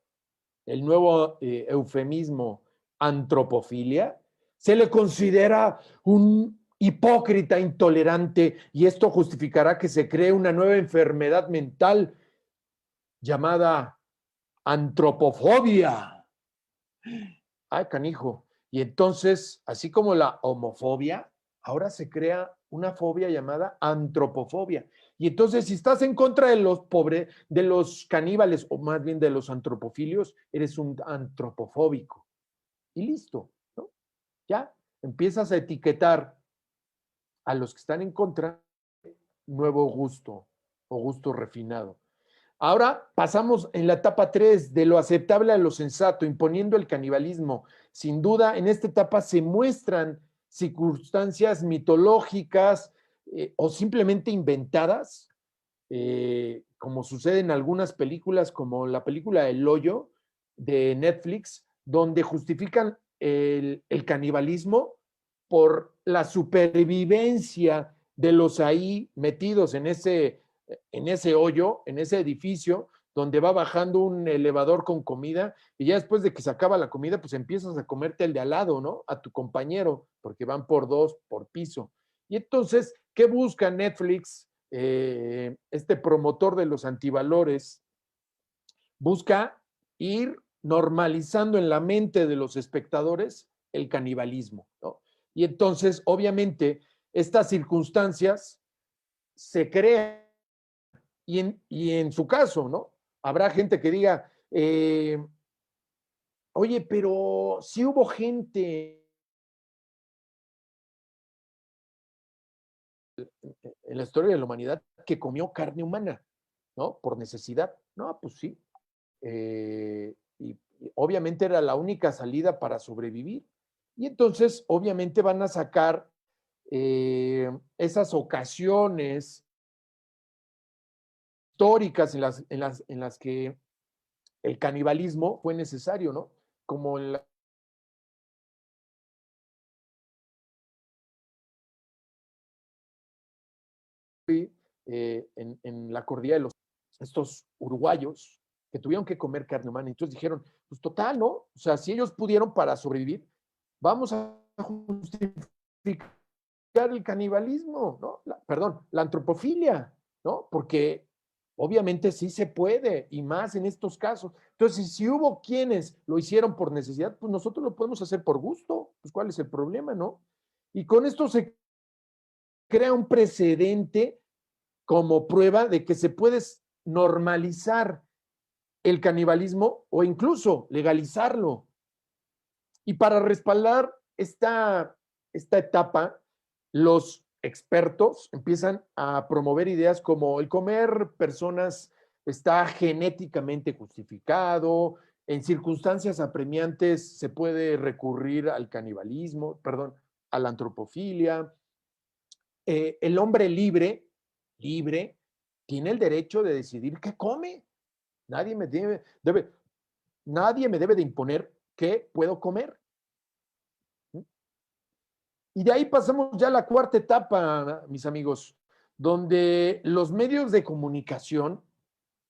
el nuevo eufemismo antropofilia, se le considera un hipócrita intolerante y esto justificará que se cree una nueva enfermedad mental llamada antropofobia. Ay, canijo. Y entonces, así como la homofobia, ahora se crea una fobia llamada antropofobia. Y entonces, si estás en contra de los pobres, de los caníbales, o más bien de los antropofilios, eres un antropofóbico. Y listo, ¿no? Ya empiezas a etiquetar a los que están en contra, nuevo gusto o gusto refinado. Ahora pasamos en la etapa 3 de lo aceptable a lo sensato, imponiendo el canibalismo. Sin duda, en esta etapa se muestran circunstancias mitológicas o simplemente inventadas, como sucede en algunas películas, como la película El Hoyo de Netflix, donde justifican el canibalismo por la supervivencia de los ahí metidos en ese hoyo, en ese edificio, donde va bajando un elevador con comida y ya después de que se acaba la comida, pues empiezas a comerte el de al lado, ¿no? A tu compañero, porque van por dos, por piso. Y entonces, ¿qué busca Netflix? Este promotor de los antivalores busca ir normalizando en la mente de los espectadores el canibalismo, ¿no? Y entonces, obviamente, estas circunstancias se crean y en su caso, ¿no? Habrá gente que diga, oye, pero si hubo gente en la historia de la humanidad que comió carne humana, ¿no? Por necesidad. No, pues sí. Y obviamente era la única salida para sobrevivir. Y entonces, obviamente, van a sacar esas ocasiones históricas en las que el canibalismo fue necesario, ¿no? Como en la cordillera de estos uruguayos que tuvieron que comer carne humana. Entonces dijeron, pues total, ¿no? O sea, si ellos pudieron para sobrevivir, vamos a justificar el canibalismo, ¿no? Perdón, la antropofilia, ¿no? Porque obviamente sí se puede, y más en estos casos. Entonces, si hubo quienes lo hicieron por necesidad, pues nosotros lo podemos hacer por gusto. Pues, ¿cuál es el problema, no? Y con esto se crea un precedente como prueba de que se puede normalizar el canibalismo o incluso legalizarlo. Y para respaldar esta etapa, los expertos empiezan a promover ideas como el comer personas está genéticamente justificado, en circunstancias apremiantes se puede recurrir al canibalismo, perdón, a la antropofilia. El hombre libre, tiene el derecho de decidir qué come. Nadie me debe, nadie me debe de imponer que puedo comer. Y de ahí pasamos ya a la cuarta etapa, mis amigos, donde los medios de comunicación,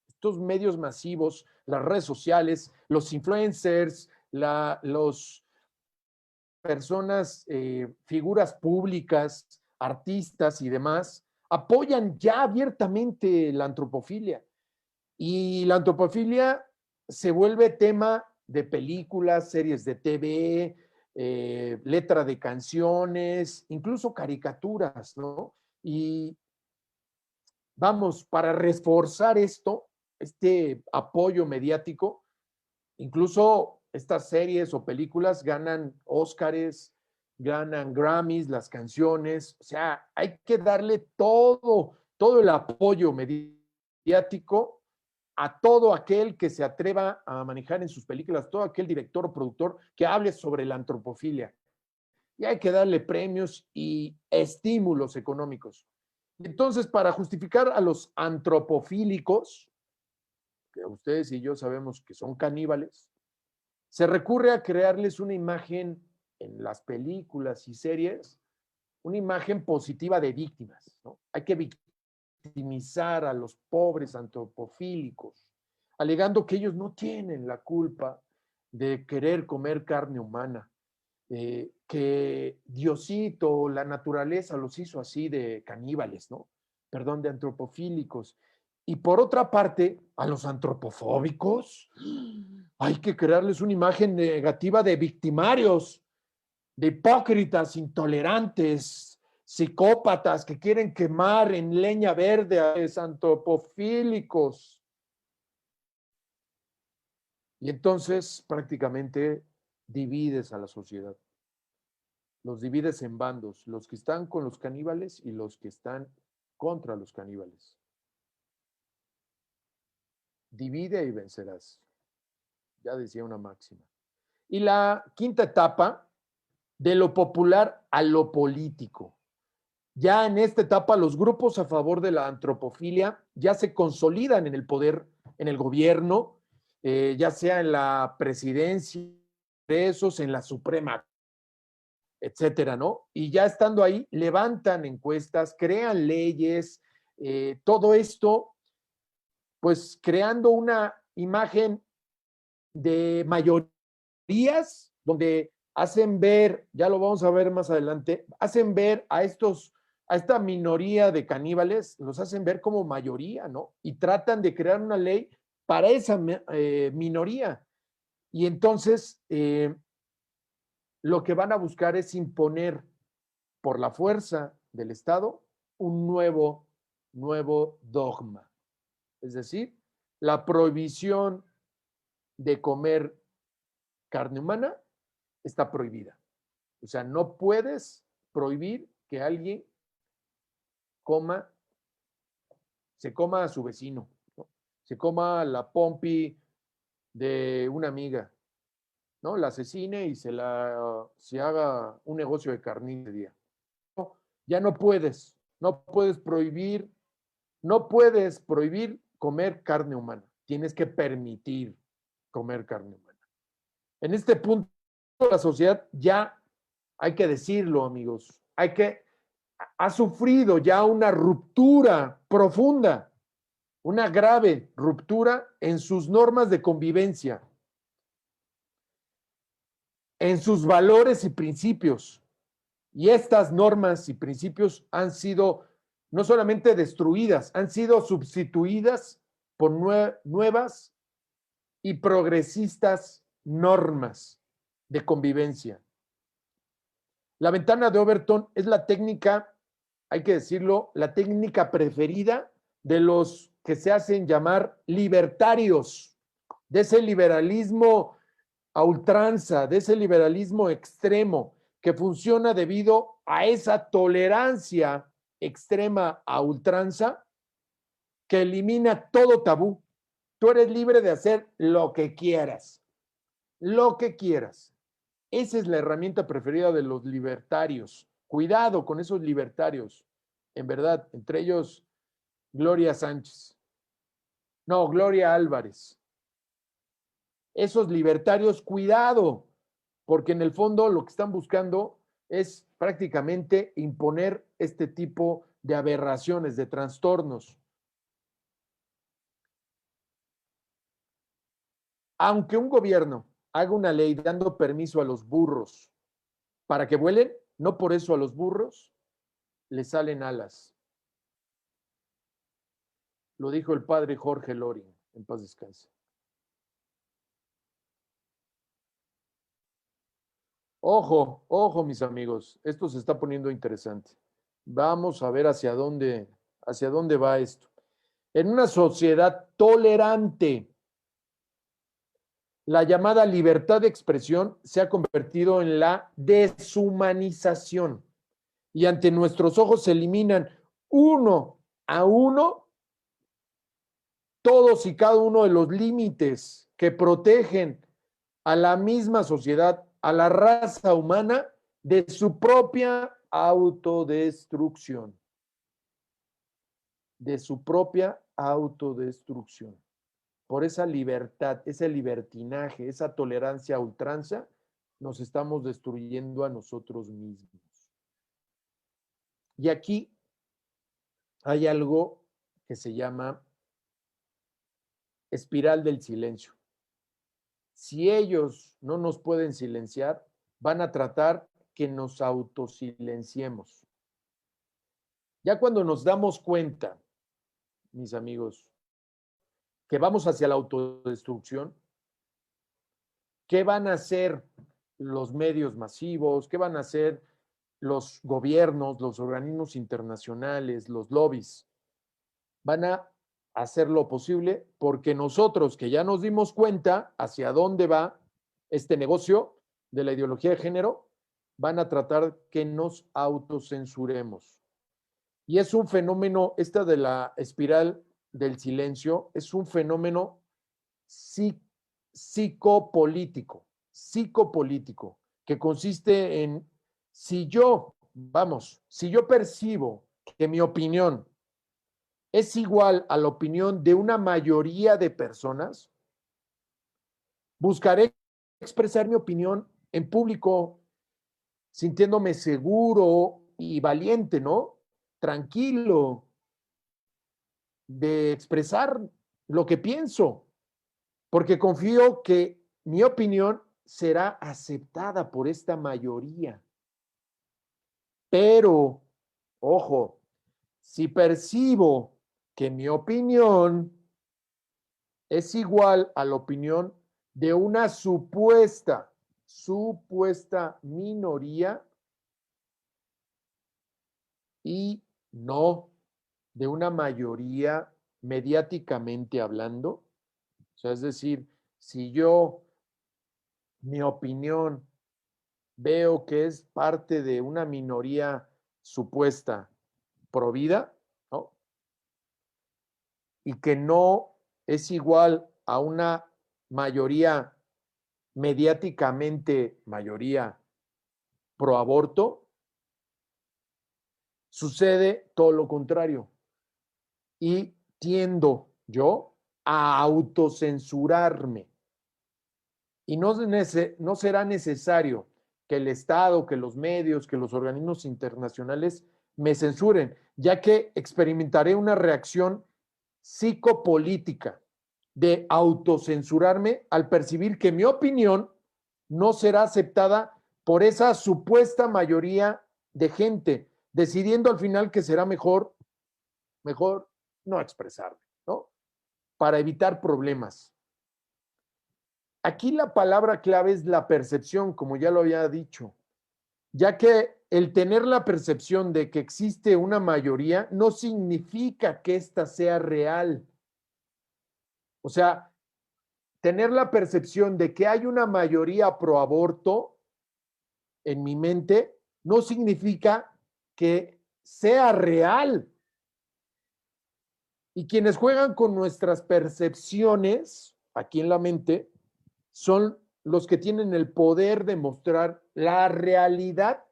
estos medios masivos, las redes sociales, los influencers, los personas, figuras públicas, artistas y demás, apoyan ya abiertamente la antropofilia. Y la antropofilia se vuelve tema de películas, series de TV, letra de canciones, incluso caricaturas, ¿no? Y vamos, para reforzar esto, este apoyo mediático, incluso estas series o películas ganan Óscares, ganan Grammys, las canciones, o sea, hay que darle todo el apoyo mediático a todo aquel que se atreva a manejar en sus películas, todo aquel director o productor que hable sobre la antropofilia. Y hay que darle premios y estímulos económicos. Entonces, para justificar a los antropofílicos, que ustedes y yo sabemos que son caníbales, se recurre a crearles una imagen en las películas y series, una imagen positiva de víctimas, ¿no? Hay que victimizar a los pobres antropofílicos, alegando que ellos no tienen la culpa de querer comer carne humana, que Diosito, la naturaleza los hizo así de caníbales, ¿no? Perdón, de antropofílicos. Y por otra parte, a los antropofóbicos hay que crearles una imagen negativa de victimarios, de hipócritas, intolerantes, psicópatas que quieren quemar en leña verde a los antropofílicos. Y entonces prácticamente divides a la sociedad. Los divides en bandos, los que están con los caníbales y los que están contra los caníbales. Divide y vencerás. Ya decía una máxima. Y la quinta etapa, de lo popular a lo político. Ya en esta etapa los grupos a favor de la antropofilia ya se consolidan en el poder, en el gobierno, ya sea en la presidencia, en la Suprema, etcétera, ¿no? Y ya estando ahí, levantan encuestas, crean leyes, todo esto, pues creando una imagen de mayorías donde hacen ver, ya lo vamos a ver más adelante, hacen ver a esta minoría de caníbales, los hacen ver como mayoría, ¿no? Y tratan de crear una ley para esa minoría. Y entonces, lo que van a buscar es imponer por la fuerza del Estado un nuevo dogma. Es decir, la prohibición de comer carne humana está prohibida. O sea, no puedes prohibir que alguien se coma a su vecino, ¿no? Se coma la pompi de una amiga, ¿no? La asesine y se haga un negocio de carnicería. No, ya no puedes prohibir comer carne humana. Tienes que permitir comer carne humana. En este punto, la sociedad ya, hay que decirlo, amigos, ha sufrido ya una ruptura profunda, una grave ruptura en sus normas de convivencia, en sus valores y principios. Y estas normas y principios han sido no solamente destruidas, han sido sustituidas por nuevas y progresistas normas de convivencia. La ventana de Overton es la técnica, hay que decirlo, la técnica preferida de los que se hacen llamar libertarios, de ese liberalismo a ultranza, de ese liberalismo extremo que funciona debido a esa tolerancia extrema a ultranza que elimina todo tabú. Tú eres libre de hacer lo que quieras, lo que quieras. Esa es la herramienta preferida de los libertarios. Cuidado con esos libertarios. En verdad, entre ellos Gloria Sánchez. No, Gloria Álvarez. Esos libertarios, cuidado, porque en el fondo lo que están buscando es prácticamente imponer este tipo de aberraciones, de trastornos. Aunque un gobierno haga una ley dando permiso a los burros para que vuelen, no por eso a los burros les salen alas. Lo dijo el padre Jorge Loring, en paz descanse. Ojo, ojo, mis amigos, esto se está poniendo interesante. Vamos a ver hacia dónde va esto. En una sociedad tolerante, la llamada libertad de expresión se ha convertido en la deshumanización y ante nuestros ojos se eliminan uno a uno todos y cada uno de los límites que protegen a la misma sociedad, a la raza humana, de su propia autodestrucción. De su propia autodestrucción. Por esa libertad, ese libertinaje, esa tolerancia a ultranza, nos estamos destruyendo a nosotros mismos. Y aquí hay algo que se llama espiral del silencio. Si ellos no nos pueden silenciar, van a tratar que nos autosilenciemos. Ya cuando nos damos cuenta, mis amigos, que vamos hacia la autodestrucción, ¿qué van a hacer los medios masivos? ¿Qué van a hacer los gobiernos, los organismos internacionales, los lobbies? Van a hacer lo posible porque nosotros que ya nos dimos cuenta hacia dónde va este negocio de la ideología de género, van a tratar que nos autocensuremos. Y es un fenómeno, esta de la espiral del silencio, es un fenómeno psicopolítico, que consiste en, si yo percibo que mi opinión es igual a la opinión de una mayoría de personas, buscaré expresar mi opinión en público, sintiéndome seguro y valiente, ¿no? Tranquilo de expresar lo que pienso, porque confío que mi opinión será aceptada por esta mayoría. Pero, ojo, si percibo que mi opinión es igual a la opinión de una supuesta minoría y no de una mayoría mediáticamente hablando, o sea, es decir, si mi opinión, veo que es parte de una minoría supuesta provida, ¿no? Y que no es igual a una mayoría mediáticamente mayoría pro aborto, sucede todo lo contrario. Y tiendo yo a autocensurarme. Y no será necesario que el Estado, que los medios, que los organismos internacionales me censuren, ya que experimentaré una reacción psicopolítica de autocensurarme al percibir que mi opinión no será aceptada por esa supuesta mayoría de gente, decidiendo al final que será mejor no expresarme, ¿no? Para evitar problemas. Aquí la palabra clave es la percepción, como ya lo había dicho, ya que el tener la percepción de que existe una mayoría no significa que ésta sea real. O sea, tener la percepción de que hay una mayoría pro aborto en mi mente no significa que sea real. Y quienes juegan con nuestras percepciones aquí en la mente son los que tienen el poder de mostrar la realidad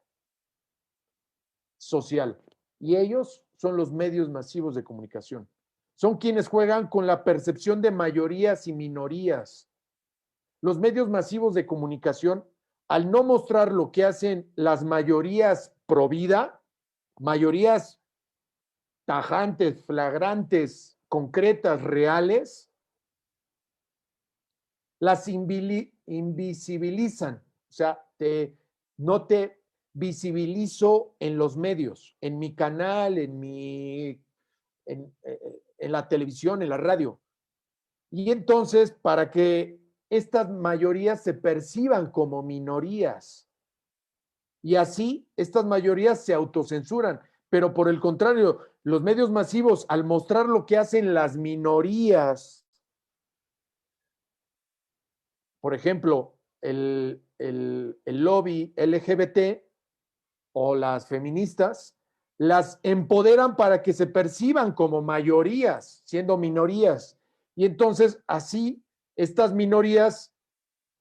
social. Y ellos son los medios masivos de comunicación. Son quienes juegan con la percepción de mayorías y minorías. los medios masivos de comunicación, al no mostrar lo que hacen las mayorías pro vida, mayorías tajantes, flagrantes, concretas, reales, las invisibilizan. O sea, no te visibilizo en los medios, en mi canal, en la televisión, en la radio. Y entonces, para que estas mayorías se perciban como minorías, y así estas mayorías se autocensuran. Pero por el contrario, los medios masivos, al mostrar lo que hacen las minorías, por ejemplo, el lobby LGBT o las feministas, las empoderan para que se perciban como mayorías, siendo minorías. Y entonces así estas minorías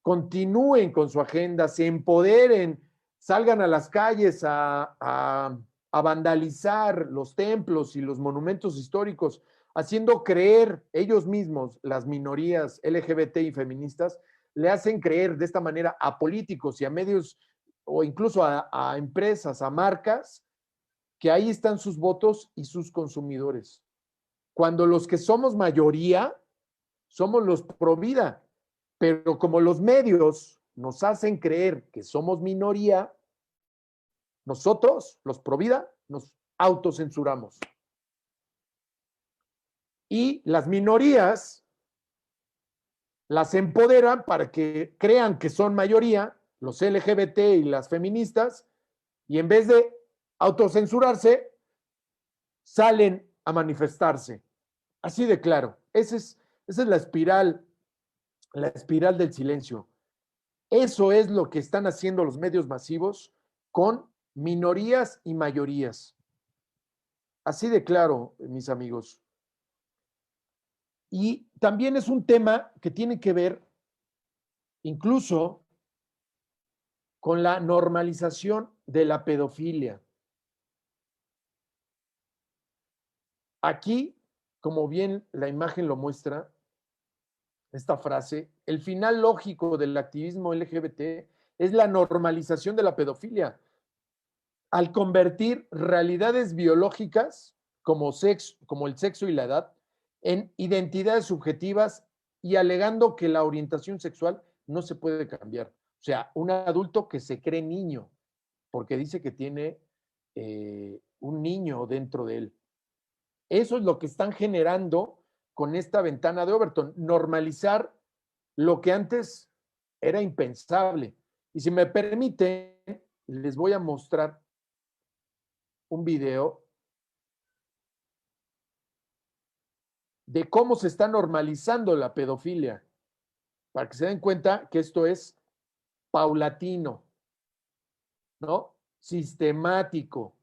continúen con su agenda, se empoderen, salgan a las calles a vandalizar los templos y los monumentos históricos, haciendo creer ellos mismos, las minorías LGBT y feministas, le hacen creer de esta manera a políticos y a medios o incluso a empresas, a marcas, que ahí están sus votos y sus consumidores. Cuando los que somos mayoría somos los pro vida, pero como los medios nos hacen creer que somos minoría, nosotros, los pro vida, nos autocensuramos. Y las minorías las empoderan para que crean que son mayoría, los LGBT y las feministas, y en vez de autocensurarse, salen a manifestarse. Así de claro. Esa es la espiral del silencio. Eso es lo que están haciendo los medios masivos con minorías y mayorías. Así de claro, mis amigos. Y también es un tema que tiene que ver incluso con la normalización de la pedofilia. Aquí, como bien la imagen lo muestra, esta frase, el final lógico del activismo LGBT es la normalización de la pedofilia. Al convertir realidades biológicas como el sexo y la edad en identidades subjetivas y alegando que la orientación sexual no se puede cambiar. O sea, un adulto que se cree niño porque dice que tiene un niño dentro de él. Eso es lo que están generando con esta ventana de Overton, normalizar lo que antes era impensable. Y si me permiten, les voy a mostrar un video de cómo se está normalizando la pedofilia, para que se den cuenta que esto es paulatino, ¿no? Sistemático.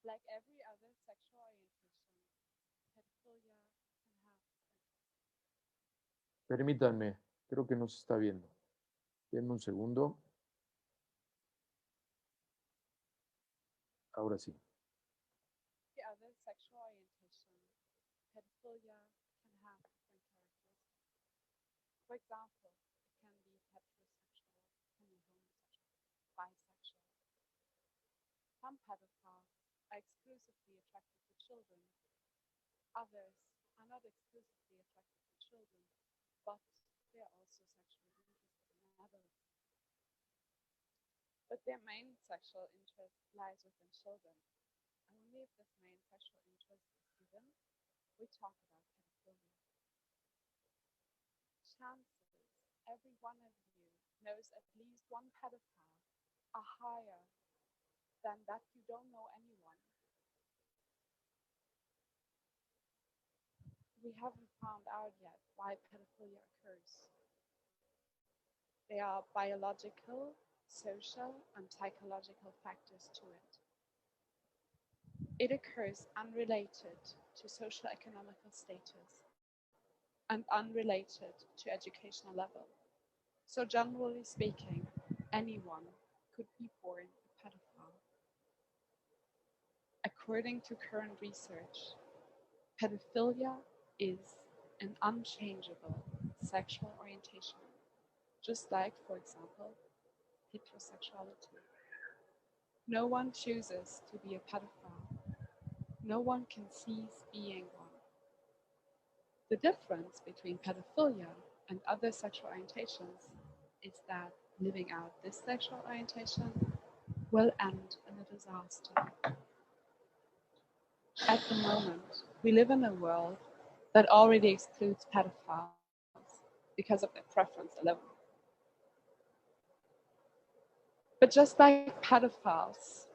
Like every other sexual orientation, pedophilia can have. Permítanme, creo que no se está viendo. Denme un segundo. Ahora sí. The other sexual orientation, pedophilia can have different characteristics. For example, it can be heterosexual, can be homosexual, bisexual. Some pedophiles are exclusively attracted to children. Others are not exclusively attracted to children, but they are also sexually interested in adults. But their main sexual interest lies within children. Only if this main sexual interest is given, we talk about pedophilia. Chances every one of you knows at least one pedophile are higher than that you don't know anyone. We haven't found out yet why pedophilia occurs. There are biological, social, and psychological factors to it. It occurs unrelated to socio-economical status and unrelated to educational level. So generally speaking, anyone could be born a pedophile. According to current research, pedophilia is an unchangeable sexual orientation, just like, for example, heterosexuality. No one chooses to be a pedophile. No one can cease being one. The difference between pedophilia and other sexual orientations is that living out this sexual orientation will end in a disaster. At the moment, we live in a world that already excludes pedophiles because of their preference alone. But just like pedophiles,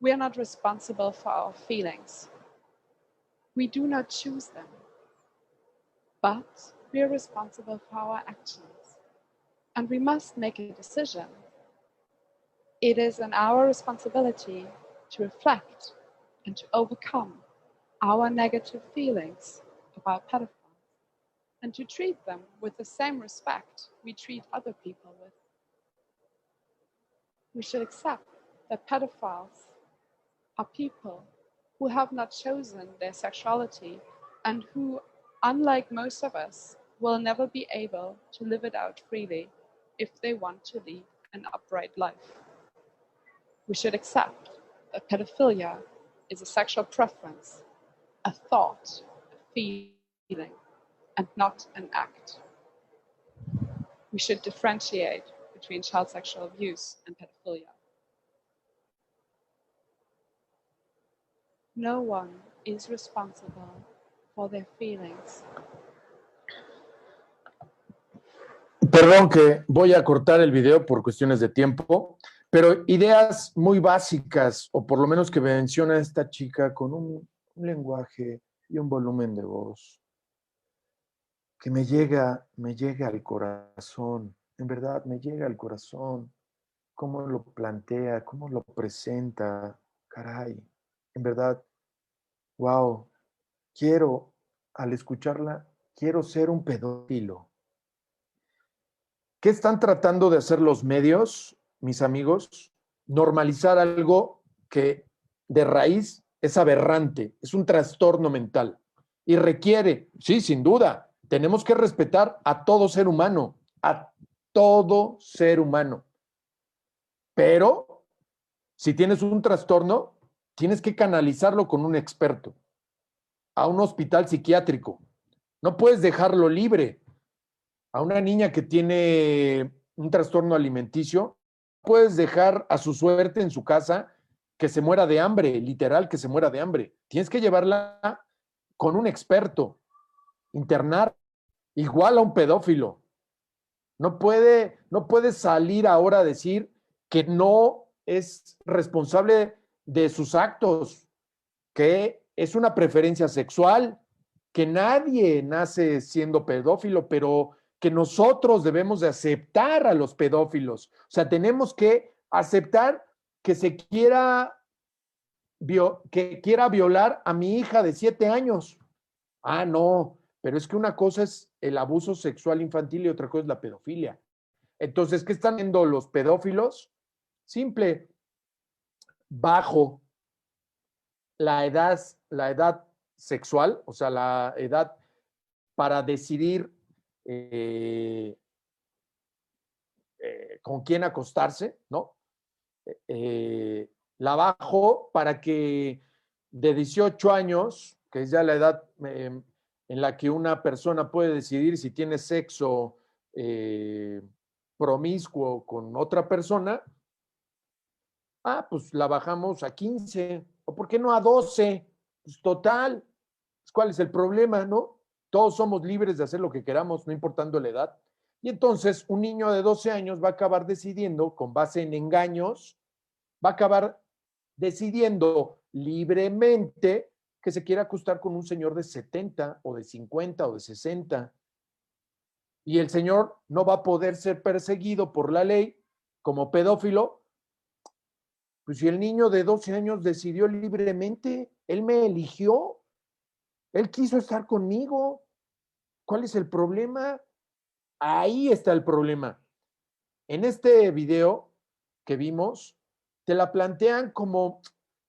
we are not responsible for our feelings. We do not choose them, but we are responsible for our actions. And we must make a decision. It is in our responsibility to reflect and to overcome our negative feelings about pedophiles and to treat them with the same respect we treat other people with. We should accept that pedophiles are people who have not chosen their sexuality and who, unlike most of us, will never be able to live it out freely if they want to lead an upright life. We should accept that pedophilia is a sexual preference, a thought, a feeling, and not an act. We should differentiate between child sexual abuse and pedophilia. No one is responsible for their feelings. Perdón que voy a cortar el video por cuestiones de tiempo, pero ideas muy básicas, o por lo menos que menciona esta chica con un lenguaje y un volumen de voz que me llega al corazón, en verdad me llega al corazón, cómo lo plantea, cómo lo presenta, caray, en verdad, wow, al escucharla, quiero ser un pedófilo. ¿Qué están tratando de hacer los medios, mis amigos? Normalizar algo que de raíz es aberrante, es un trastorno mental y requiere, sí, sin duda, tenemos que respetar a todo ser humano, pero si tienes un trastorno, tienes que canalizarlo con un experto a un hospital psiquiátrico. No puedes dejarlo libre. A una niña que tiene un trastorno alimenticio, puedes dejar a su suerte en su casa que se muera de hambre, literal que se muera de hambre. Tienes que llevarla con un experto, internar, igual a un pedófilo. No puede salir ahora a decir que no es responsable de sus actos, que es una preferencia sexual, que nadie nace siendo pedófilo, pero que nosotros debemos de aceptar a los pedófilos. O sea, tenemos que aceptar que que quiera violar a mi hija de 7 años. Ah, no, pero es que una cosa es el abuso sexual infantil y otra cosa es la pedofilia. Entonces, ¿qué están haciendo los pedófilos? Simple, bajo la edad sexual, o sea, la edad para decidir con quién acostarse, ¿no? La bajo para que de 18 años, que es ya la edad en la que una persona puede decidir si tiene sexo promiscuo con otra persona, pues la bajamos a 15, o ¿por qué no a 12? Pues total, ¿cuál es el problema, no? Todos somos libres de hacer lo que queramos, no importando la edad. Y entonces un niño de 12 años va a acabar decidiendo, con base en engaños, va a acabar decidiendo libremente que se quiere acostar con un señor de 70 o de 50 o de 60. Y el señor no va a poder ser perseguido por la ley como pedófilo. Pues si el niño de 12 años decidió libremente, él me eligió, él quiso estar conmigo. ¿Cuál es el problema? Ahí está el problema. En este video que vimos, te la plantean como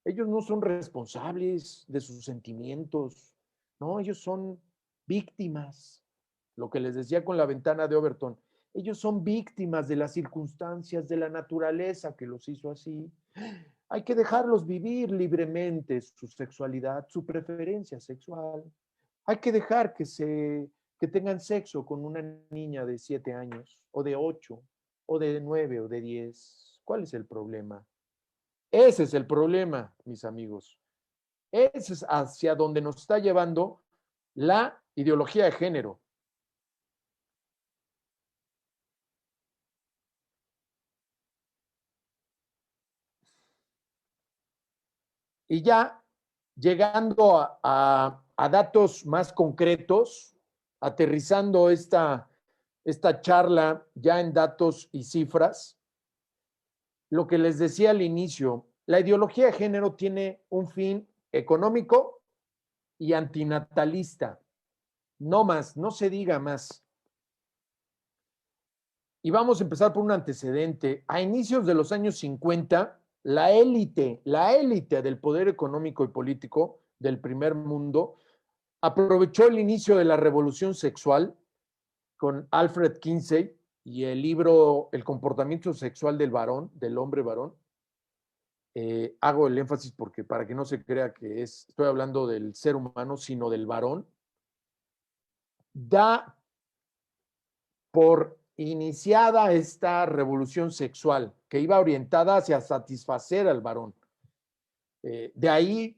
ellos no son responsables de sus sentimientos, No, ellos son víctimas. Lo que les decía con la ventana de Overton. Ellos son víctimas de las circunstancias, de la naturaleza que los hizo así. Hay que dejarlos vivir libremente su sexualidad, su preferencia sexual. Hay que dejar que tengan sexo con una niña de 7 años, o de 8, o de 9, o de 10. ¿Cuál es el problema? Ese es el problema, mis amigos. Ese es hacia donde nos está llevando la ideología de género. Y ya llegando a datos más concretos, aterrizando esta charla ya en datos y cifras, lo que les decía al inicio, la ideología de género tiene un fin económico y antinatalista. No más, no se diga más. Y vamos a empezar por un antecedente. A inicios de los años 50, la élite del poder económico y político del primer mundo aprovechó el inicio de la revolución sexual con Alfred Kinsey y el libro El comportamiento sexual del varón, del hombre varón. Hago el énfasis porque para que no se crea que estoy hablando del ser humano, sino del varón. Da por iniciada esta revolución sexual que iba orientada hacia satisfacer al varón. De ahí,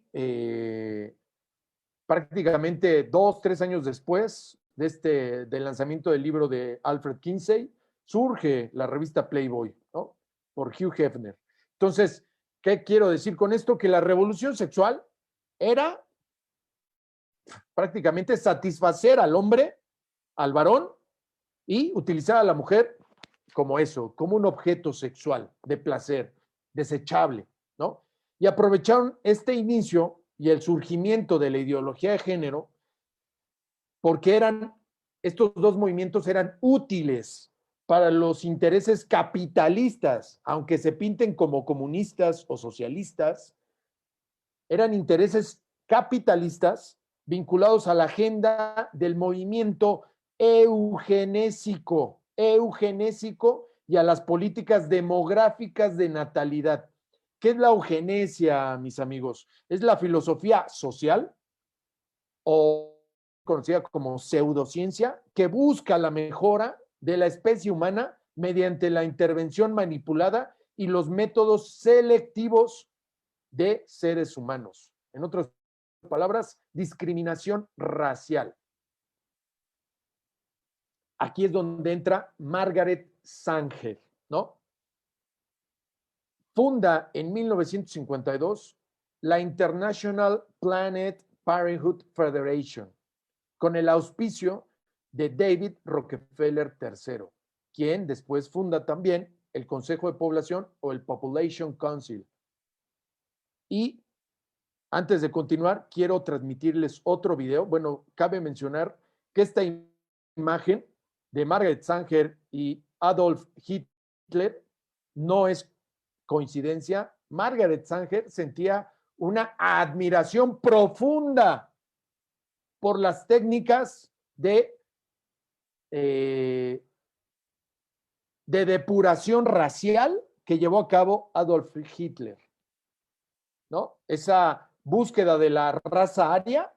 prácticamente 2, 3 años después del lanzamiento del libro de Alfred Kinsey, surge la revista Playboy, ¿no? Por Hugh Hefner. Entonces, ¿qué quiero decir con esto? Que la revolución sexual era prácticamente satisfacer al hombre, al varón, y utilizar a la mujer como eso, como un objeto sexual de placer, desechable, ¿no? Y aprovecharon este inicio y el surgimiento de la ideología de género porque estos dos movimientos eran útiles para los intereses capitalistas, aunque se pinten como comunistas o socialistas, eran intereses capitalistas vinculados a la agenda del movimiento eugenésico y a las políticas demográficas de natalidad. ¿Qué es la eugenesia, mis amigos? Es la filosofía social o conocida como pseudociencia que busca la mejora de la especie humana mediante la intervención manipulada y los métodos selectivos de seres humanos. En otras palabras, discriminación racial. Aquí es donde entra Margaret Sanger, ¿no? Funda en 1952 la International Planned Parenthood Federation con el auspicio de David Rockefeller III, quien después funda también el Consejo de Población o el Population Council. Y antes de continuar, quiero transmitirles otro video. Bueno, cabe mencionar que esta imagen de Margaret Sanger y Adolf Hitler no es coincidencia. Margaret Sanger sentía una admiración profunda por las técnicas de depuración racial que llevó a cabo Adolf Hitler, ¿no? Esa búsqueda de la raza aria.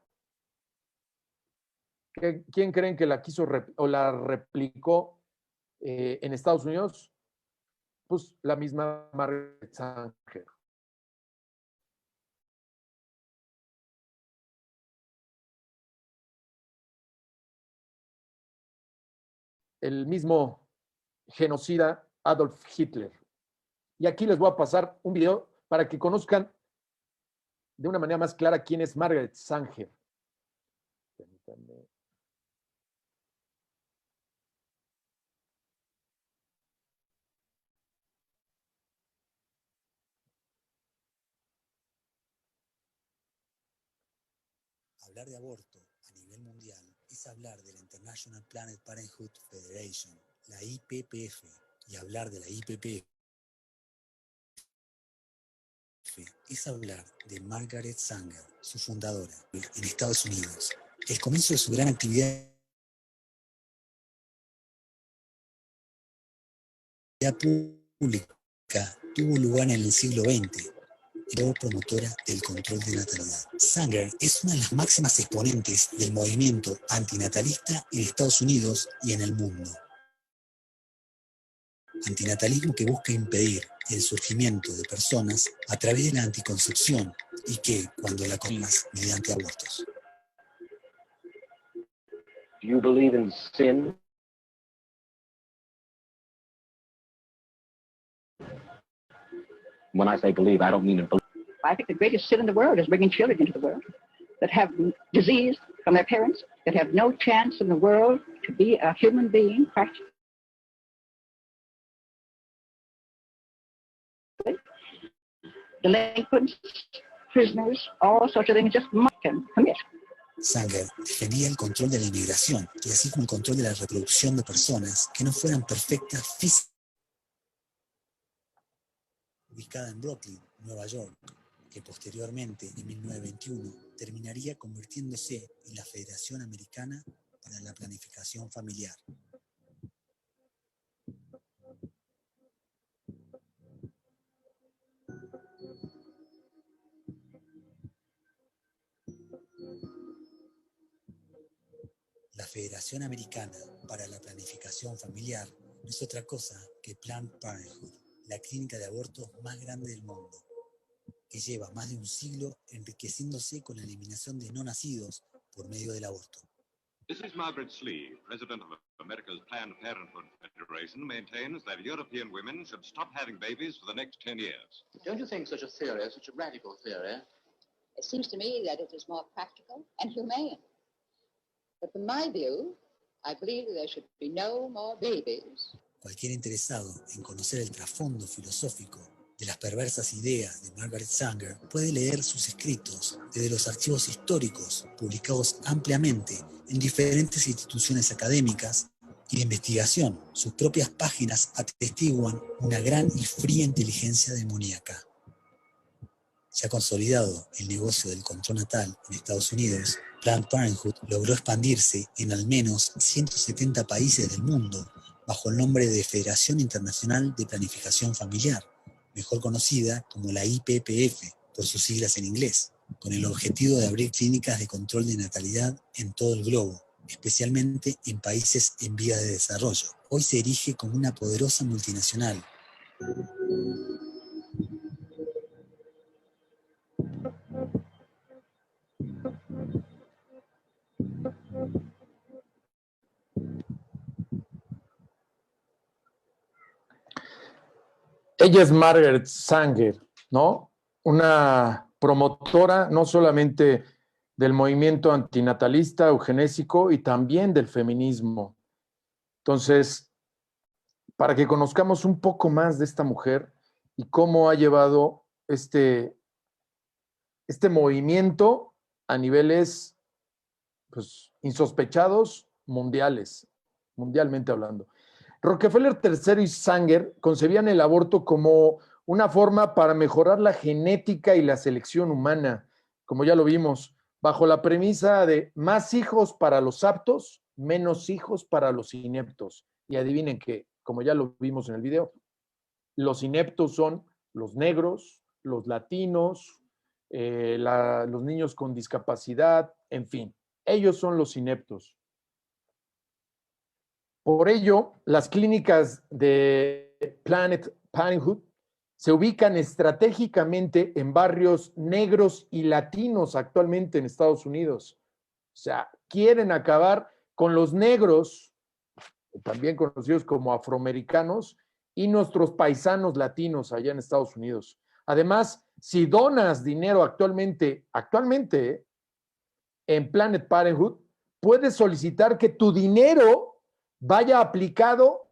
¿Quién creen que la quiso o la replicó en Estados Unidos? Pues la misma Margaret Sanger. El mismo genocida Adolf Hitler. Y aquí les voy a pasar un video para que conozcan de una manera más clara quién es Margaret Sanger. Permítanme. Hablar de aborto a nivel mundial es hablar de la International Planned Parenthood Federation, la IPPF, y hablar de la IPPF es hablar de Margaret Sanger, su fundadora, en Estados Unidos. El comienzo de su gran actividad pública tuvo lugar en el siglo XX. Era promotora del control de natalidad. Sanger es una de las máximas exponentes del movimiento antinatalista en Estados Unidos y en el mundo. Antinatalismo que busca impedir el surgimiento de personas a través de la anticoncepción y que, cuando la comas, mediante abortos. Do you believe in sin? When I say believe, I don't mean to believe. I think the greatest sin in the world is bringing children into the world that have disease from their parents, that have no chance in the world to be a human being, practically. Delinquents, prisoners, all sorts of things just can commit. Sanger defendía el control de la inmigración y así como el control de la reproducción de personas que no fueran perfectas físicamente. Ubicada en Brooklyn, Nueva York, que posteriormente, en 1921, terminaría convirtiéndose en la Federación Americana para la Planificación Familiar. La Federación Americana para la Planificación Familiar no es otra cosa que Planned Parenthood, la clínica de abortos más grande del mundo, que lleva más de un siglo enriqueciéndose con la eliminación de no nacidos por medio del aborto. This is Margaret Slee, president of America's Planned Parenthood Federation, maintains that European women should stop having babies for the next 10 years. Don't you think such a theory, such a radical theory? It seems to me that it is more practical and humane. But from my view, I believe that there should be no more babies. Cualquier interesado en conocer el trasfondo filosófico de las perversas ideas de Margaret Sanger puede leer sus escritos desde los archivos históricos publicados ampliamente en diferentes instituciones académicas y de investigación. Sus propias páginas atestiguan una gran y fría inteligencia demoníaca. Ya consolidado el negocio del control natal en Estados Unidos, Planned Parenthood logró expandirse en al menos 170 países del mundo bajo el nombre de Federación Internacional de Planificación Familiar, mejor conocida como la IPPF por sus siglas en inglés, con el objetivo de abrir clínicas de control de natalidad en todo el globo, especialmente en países en vías de desarrollo. Hoy se erige como una poderosa multinacional. Ella es Margaret Sanger, ¿no? Una promotora no solamente del movimiento antinatalista, eugenésico y también del feminismo. Entonces, para que conozcamos un poco más de esta mujer y cómo ha llevado este movimiento a niveles pues, insospechados mundialmente hablando. Rockefeller III y Sanger concebían el aborto como una forma para mejorar la genética y la selección humana, como ya lo vimos, bajo la premisa de más hijos para los aptos, menos hijos para los ineptos. Y adivinen que, como ya lo vimos en el video, los ineptos son los negros, los latinos, los niños con discapacidad, en fin, ellos son los ineptos. Por ello, las clínicas de Planned Parenthood se ubican estratégicamente en barrios negros y latinos actualmente en Estados Unidos. O sea, quieren acabar con los negros, también conocidos como afroamericanos, y nuestros paisanos latinos allá en Estados Unidos. Además, si donas dinero actualmente en Planned Parenthood, puedes solicitar que tu dinero vaya aplicado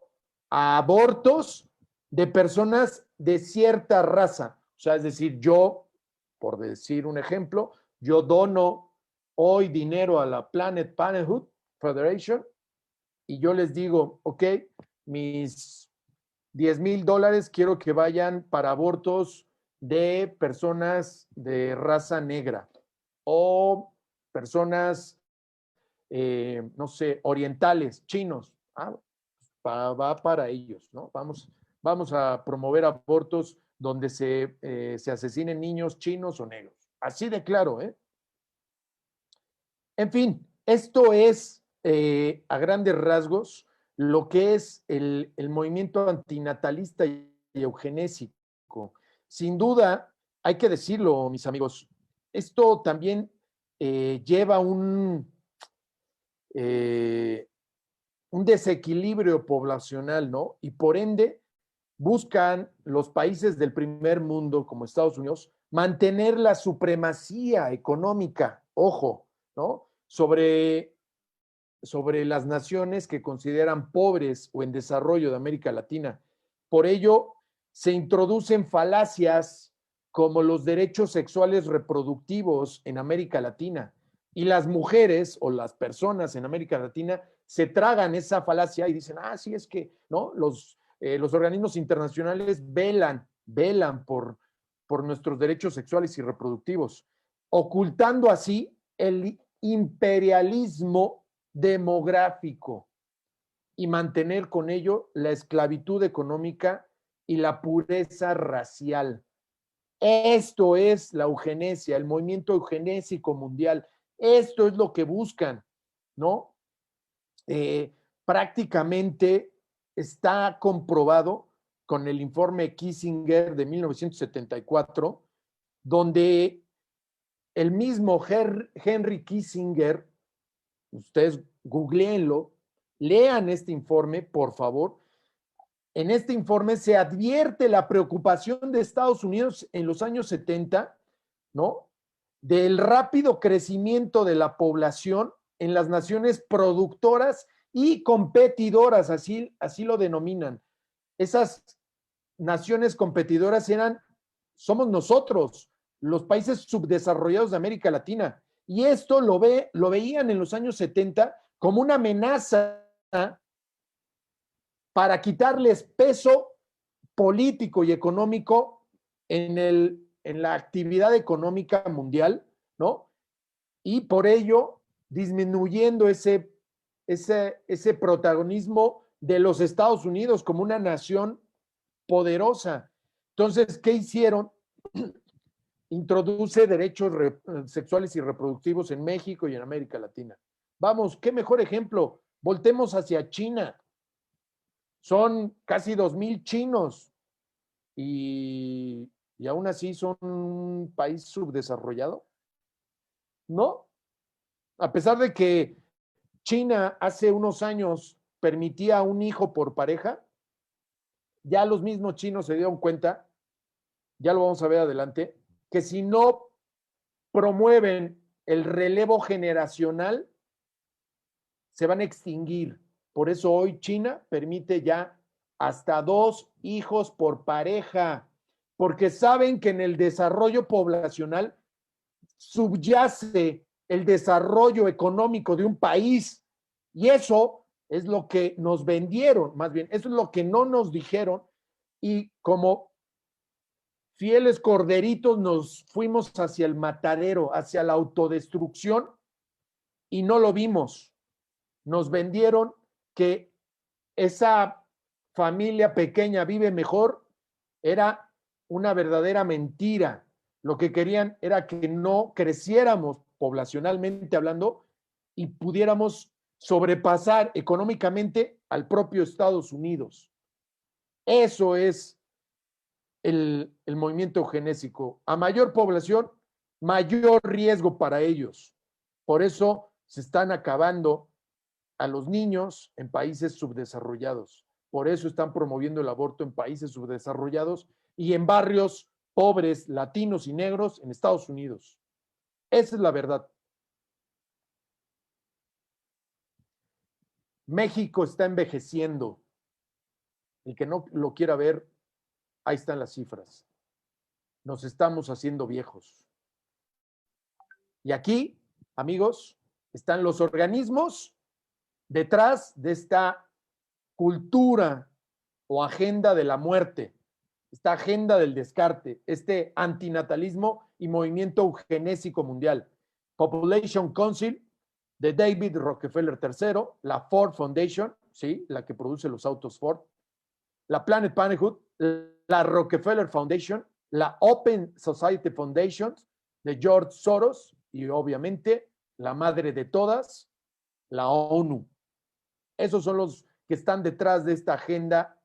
a abortos de personas de cierta raza. O sea, es decir, yo, por decir un ejemplo, yo dono hoy dinero a la Planned Parenthood Federation y yo les digo, ok, mis $10,000 quiero que vayan para abortos de personas de raza negra o personas no sé, orientales, chinos. Va para ellos, ¿no? Vamos a promover abortos donde se asesinen niños chinos o negros. Así de claro, ¿eh? En fin, esto es a grandes rasgos lo que es el movimiento antinatalista y eugenésico. Sin duda, hay que decirlo, mis amigos, esto también lleva un desequilibrio poblacional, ¿no? Y por ende, buscan los países del primer mundo, como Estados Unidos, mantener la supremacía económica, ojo, ¿no? Sobre las naciones que consideran pobres o en desarrollo de América Latina. Por ello, se introducen falacias como los derechos sexuales reproductivos en América Latina. Y las mujeres o las personas en América Latina se tragan esa falacia y dicen, sí, es que, ¿no? Los organismos internacionales velan por nuestros derechos sexuales y reproductivos, ocultando así el imperialismo demográfico y mantener con ello la esclavitud económica y la pureza racial. Esto es la eugenesia, el movimiento eugenésico mundial. Esto es lo que buscan, ¿no? Prácticamente está comprobado con el informe Kissinger de 1974, donde el mismo Henry Kissinger, ustedes googleenlo, lean este informe, por favor. En este informe se advierte la preocupación de Estados Unidos en los años 70, ¿no? Del rápido crecimiento de la población en las naciones productoras y competidoras, así lo denominan. Esas naciones competidoras somos nosotros, los países subdesarrollados de América Latina. Y esto lo veían en los años 70 como una amenaza para quitarles peso político y económico en la actividad económica mundial, ¿no? Y por ello disminuyendo ese protagonismo de los Estados Unidos como una nación poderosa. Entonces, ¿qué hicieron? Introduce derechos sexuales y reproductivos en México y en América Latina. Vamos, qué mejor ejemplo. Voltemos hacia China. Son casi 2,000 chinos y aún así son un país subdesarrollado. ¿No? A pesar de que China hace unos años permitía un hijo por pareja, ya los mismos chinos se dieron cuenta, ya lo vamos a ver adelante, que si no promueven el relevo generacional, se van a extinguir. Por eso hoy China permite ya hasta 2 hijos por pareja, porque saben que en el desarrollo poblacional subyace el desarrollo económico de un país. Y eso es lo que nos vendieron, más bien, eso es lo que no nos dijeron. Y como fieles corderitos nos fuimos hacia el matadero, hacia la autodestrucción, y no lo vimos. Nos vendieron que esa familia pequeña vive mejor, era una verdadera mentira. Lo que querían era que no creciéramos poblacionalmente hablando y pudiéramos sobrepasar económicamente al propio Estados Unidos. Eso es el movimiento eugenésico. A mayor población, mayor riesgo para ellos. Por eso se están acabando a los niños en países subdesarrollados. Por eso están promoviendo el aborto en países subdesarrollados y en barrios pobres, latinos y negros en Estados Unidos. Esa es la verdad. México está envejeciendo. El que no lo quiera ver, ahí están las cifras. Nos estamos haciendo viejos. Y aquí, amigos, están los organismos detrás de esta cultura o agenda de la muerte, esta agenda del descarte, este antinatalismo y movimiento eugenésico mundial. Population Council, de David Rockefeller III, la Ford Foundation, ¿sí? La que produce los autos Ford, la Planned Parenthood, la Rockefeller Foundation, la Open Society Foundation de George Soros y obviamente la madre de todas, la ONU. Esos son los que están detrás de esta agenda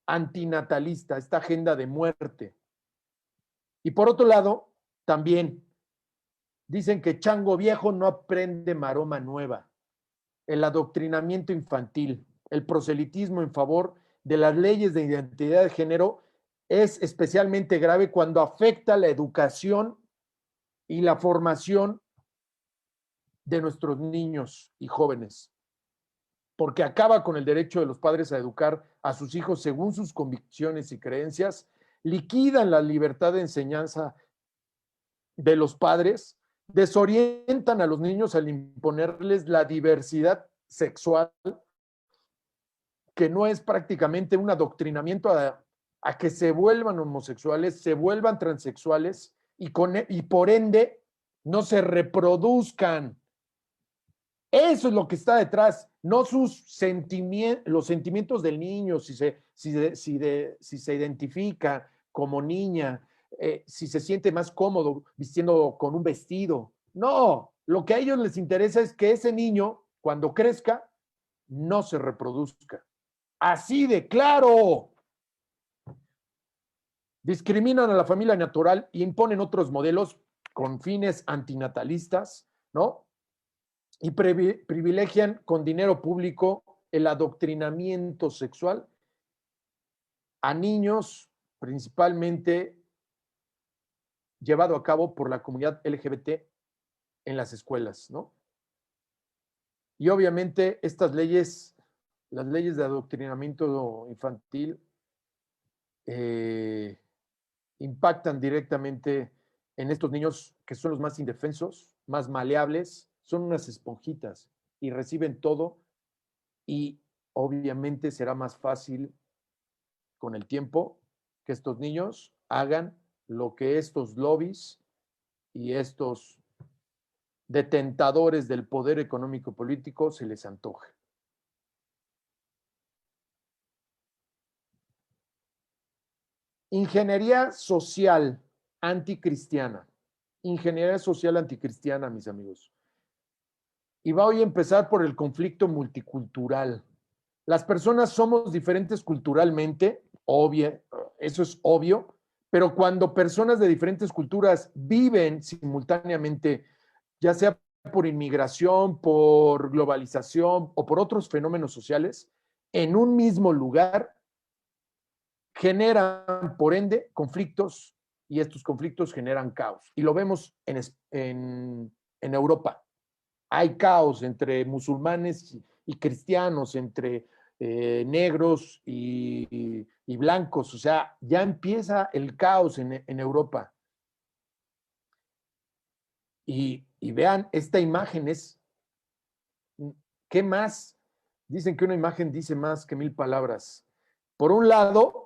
antinatalista, esta agenda de muerte. Y por otro lado, también dicen que chango viejo no aprende maroma nueva. El adoctrinamiento infantil, el proselitismo en favor de las leyes de identidad de género es especialmente grave cuando afecta la educación y la formación de nuestros niños y jóvenes, porque acaba con el derecho de los padres a educar a sus hijos según sus convicciones y creencias, liquidan la libertad de enseñanza de los padres, desorientan a los niños al imponerles la diversidad sexual, que no es prácticamente un adoctrinamiento a que se vuelvan homosexuales, se vuelvan transexuales y por ende no se reproduzcan. Eso es lo que está detrás, no los sentimientos del niño, si se identifica como niña, si se siente más cómodo vistiendo con un vestido. No, lo que a ellos les interesa es que ese niño, cuando crezca, no se reproduzca. Así de claro. Discriminan a la familia natural y imponen otros modelos con fines antinatalistas, ¿no? Y privilegian con dinero público el adoctrinamiento sexual a niños, principalmente llevado a cabo por la comunidad LGBT en las escuelas, ¿no? Y obviamente estas leyes, las leyes de adoctrinamiento infantil, impactan directamente en estos niños que son los más indefensos, más maleables, son unas esponjitas y reciben todo, y obviamente será más fácil con el tiempo que estos niños hagan lo que estos lobbies y estos detentadores del poder económico político se les antoje. Ingeniería social anticristiana. Ingeniería social anticristiana, mis amigos. Y voy a empezar por el conflicto multicultural. Las personas somos diferentes culturalmente, eso es obvio, pero cuando personas de diferentes culturas viven simultáneamente, ya sea por inmigración, por globalización o por otros fenómenos sociales, en un mismo lugar, generan, por ende, conflictos, y estos conflictos generan caos. Y lo vemos en Europa. Hay caos entre musulmanes y cristianos, entre negros y blancos. O sea, ya empieza el caos en Europa. Y vean, esta imagen es, ¿qué más? Dicen que una imagen dice más que 1000 palabras. Por un lado,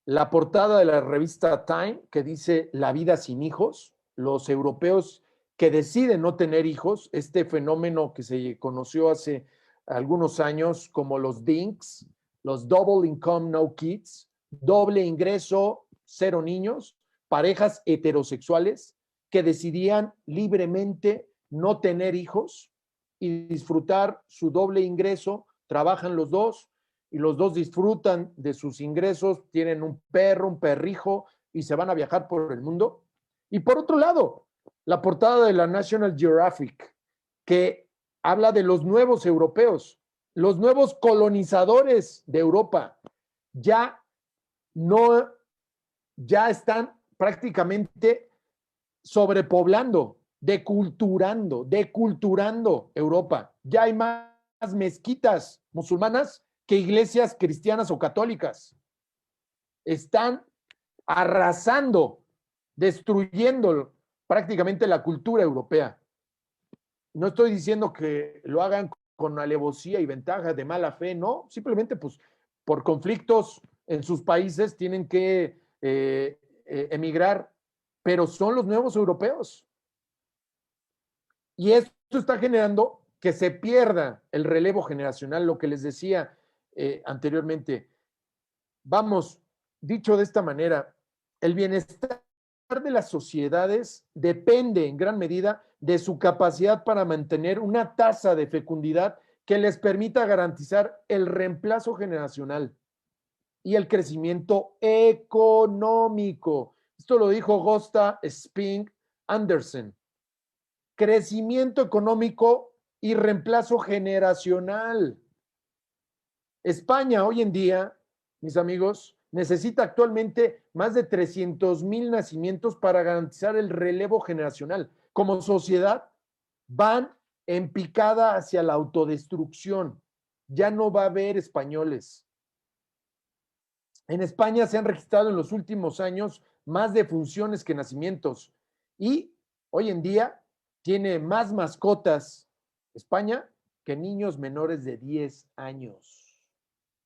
la portada de la revista Time, que dice la vida sin hijos, los europeos que deciden no tener hijos, este fenómeno que se conoció hace algunos años como los DINKs, los Double Income No Kids, doble ingreso, 0 niños, parejas heterosexuales que decidían libremente no tener hijos y disfrutar su doble ingreso, trabajan los dos y los dos disfrutan de sus ingresos, tienen un perro, un perrijo y se van a viajar por el mundo. Y por otro lado, la portada de la National Geographic, que habla de los nuevos europeos, los nuevos colonizadores de Europa, ya están prácticamente sobrepoblando, deculturando Europa. Ya hay más mezquitas musulmanas que iglesias cristianas o católicas. Están arrasando, destruyendo prácticamente la cultura europea. No estoy diciendo que lo hagan con alevosía y ventaja de mala fe, no, simplemente pues por conflictos en sus países tienen que emigrar, pero son los nuevos europeos. Y esto está generando que se pierda el relevo generacional, lo que les decía anteriormente. Vamos, dicho de esta manera, el bienestar de las sociedades depende en gran medida de su capacidad para mantener una tasa de fecundidad que les permita garantizar el reemplazo generacional y el crecimiento económico. Esto lo dijo Gösta Spink Andersen. Crecimiento económico y reemplazo generacional. España hoy en día, mis amigos, necesita actualmente más de 300,000 nacimientos para garantizar el relevo generacional. Como sociedad, van en picada hacia la autodestrucción. Ya no va a haber españoles. En España se han registrado en los últimos años más defunciones que nacimientos y hoy en día tiene más mascotas España que niños menores de 10 años.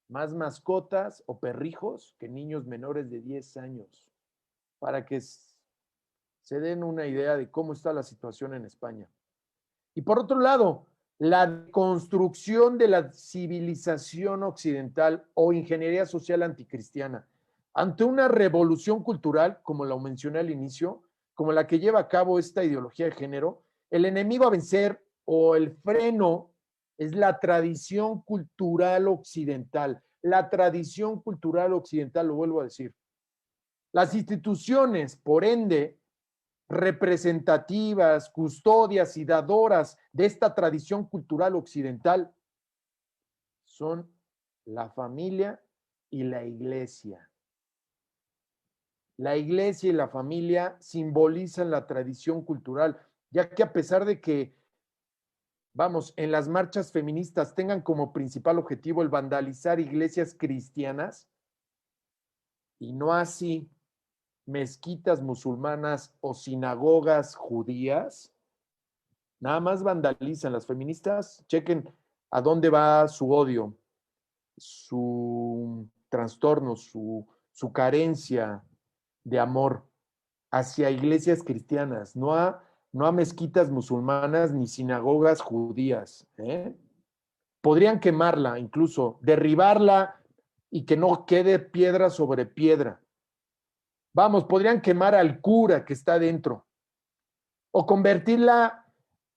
Más mascotas o perrijos que niños menores de 10 años. Para que se den una idea de cómo está la situación en España. Y por otro lado, la construcción de la civilización occidental o ingeniería social anticristiana. Ante una revolución cultural, como lo mencioné al inicio, como la que lleva a cabo esta ideología de género, el enemigo a vencer o el freno es la tradición cultural occidental. La tradición cultural occidental, lo vuelvo a decir. Las instituciones, por ende, representativas, custodias y dadoras de esta tradición cultural occidental son la familia y la iglesia. La iglesia y la familia simbolizan la tradición cultural, ya que a pesar de que, vamos, en las marchas feministas tengan como principal objetivo el vandalizar iglesias cristianas, y no así mezquitas musulmanas o sinagogas judías, nada más vandalizan. Las feministas, chequen a dónde va su odio, su trastorno, su carencia de amor hacia iglesias cristianas, no a mezquitas musulmanas ni sinagogas judías. Podrían quemarla, incluso derribarla y que no quede piedra sobre piedra. Vamos, podrían quemar al cura que está dentro o convertirla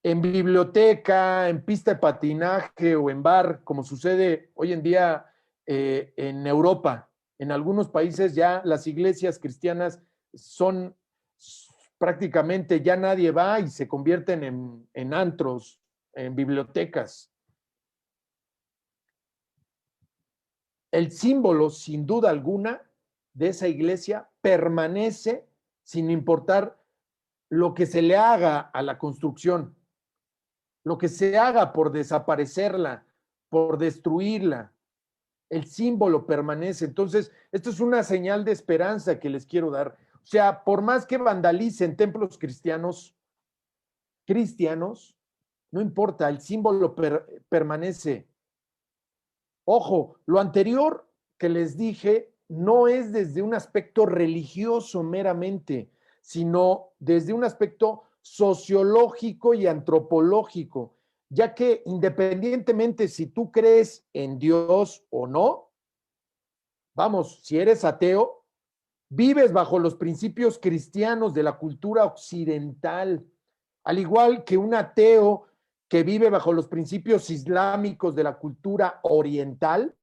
en biblioteca, en pista de patinaje o en bar, como sucede hoy en día en Europa. En algunos países ya las iglesias cristianas son prácticamente, ya nadie va y se convierten en antros, en bibliotecas. El símbolo, sin duda alguna, de esa iglesia permanece sin importar lo que se le haga a la construcción, lo que se haga por desaparecerla, por destruirla. El símbolo permanece. Entonces, esto es una señal de esperanza que les quiero dar. O sea, por más que vandalicen templos cristianos, no importa, el símbolo permanece. Ojo, lo anterior que les dije no es desde un aspecto religioso meramente, sino desde un aspecto sociológico y antropológico, ya que independientemente si tú crees en Dios o no, vamos, si eres ateo, vives bajo los principios cristianos de la cultura occidental, al igual que un ateo que vive bajo los principios islámicos de la cultura oriental,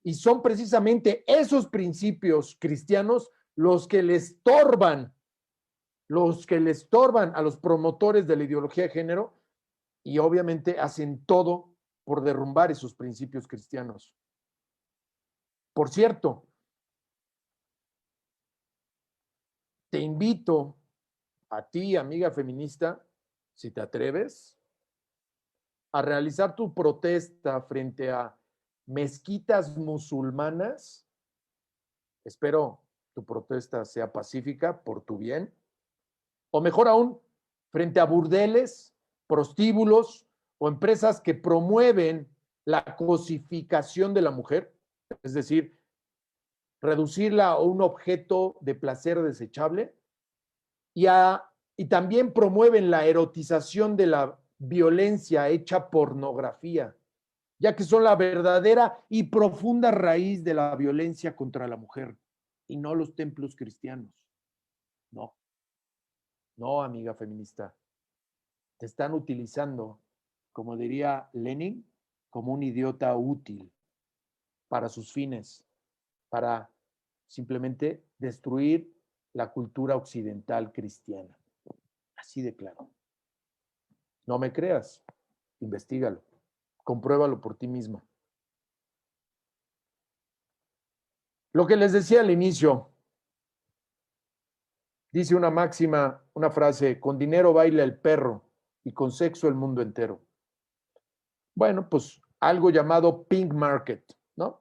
y son precisamente esos principios cristianos los que le estorban a los promotores de la ideología de género y obviamente hacen todo por derrumbar esos principios cristianos. Por cierto, te invito a ti, amiga feminista, si te atreves, a realizar tu protesta frente a mezquitas musulmanas. Espero tu protesta sea pacífica por tu bien. O mejor aún, frente a burdeles, prostíbulos o empresas que promueven la cosificación de la mujer, es decir, reducirla a un objeto de placer desechable, y también promueven la erotización de la violencia hecha pornografía, ya que son la verdadera y profunda raíz de la violencia contra la mujer, y no los templos cristianos. No, no, amiga feminista. Te están utilizando, como diría Lenin, como un idiota útil para sus fines, para simplemente destruir la cultura occidental cristiana. Así de claro. No me creas, investígalo, compruébalo por ti mismo. Lo que les decía al inicio, dice una máxima, una frase: con dinero baila el perro y con sexo el mundo entero. Bueno, pues algo llamado pink market, ¿no?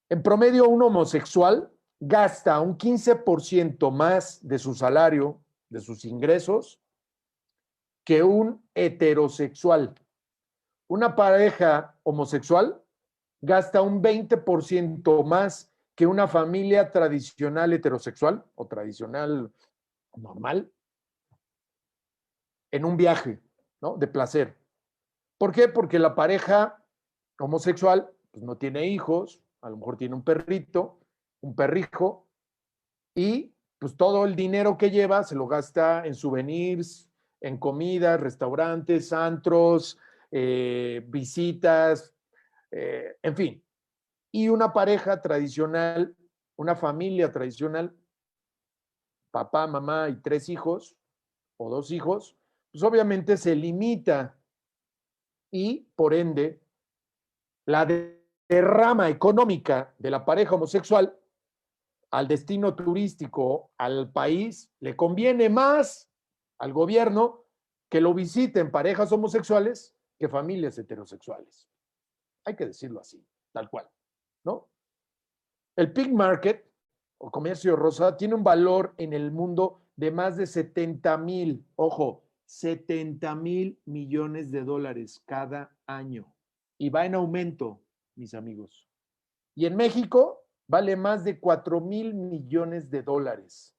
En promedio, un homosexual gasta un 15% más de su salario, de sus ingresos, que un heterosexual. Una pareja homosexual gasta un 20% más que una familia tradicional heterosexual o tradicional normal en un viaje, ¿no? De placer. ¿Por qué? Porque la pareja homosexual pues, no tiene hijos, a lo mejor tiene un perrito, un perrijo, y pues todo el dinero que lleva se lo gasta en souvenirs, en comidas, restaurantes, antros, visitas, en fin. Y una pareja tradicional, una familia tradicional, papá, mamá y 3 hijos o 2 hijos, pues obviamente se limita y por ende la derrama económica de la pareja homosexual al destino turístico, al país, le conviene más al gobierno que lo visiten parejas homosexuales que familias heterosexuales. Hay que decirlo así, tal cual, ¿no? El pink market, o comercio rosa, tiene un valor en el mundo de más de 70,000, ojo, 70,000 millones de dólares cada año. Y va en aumento, mis amigos. Y en México vale más de 4,000 millones de dólares.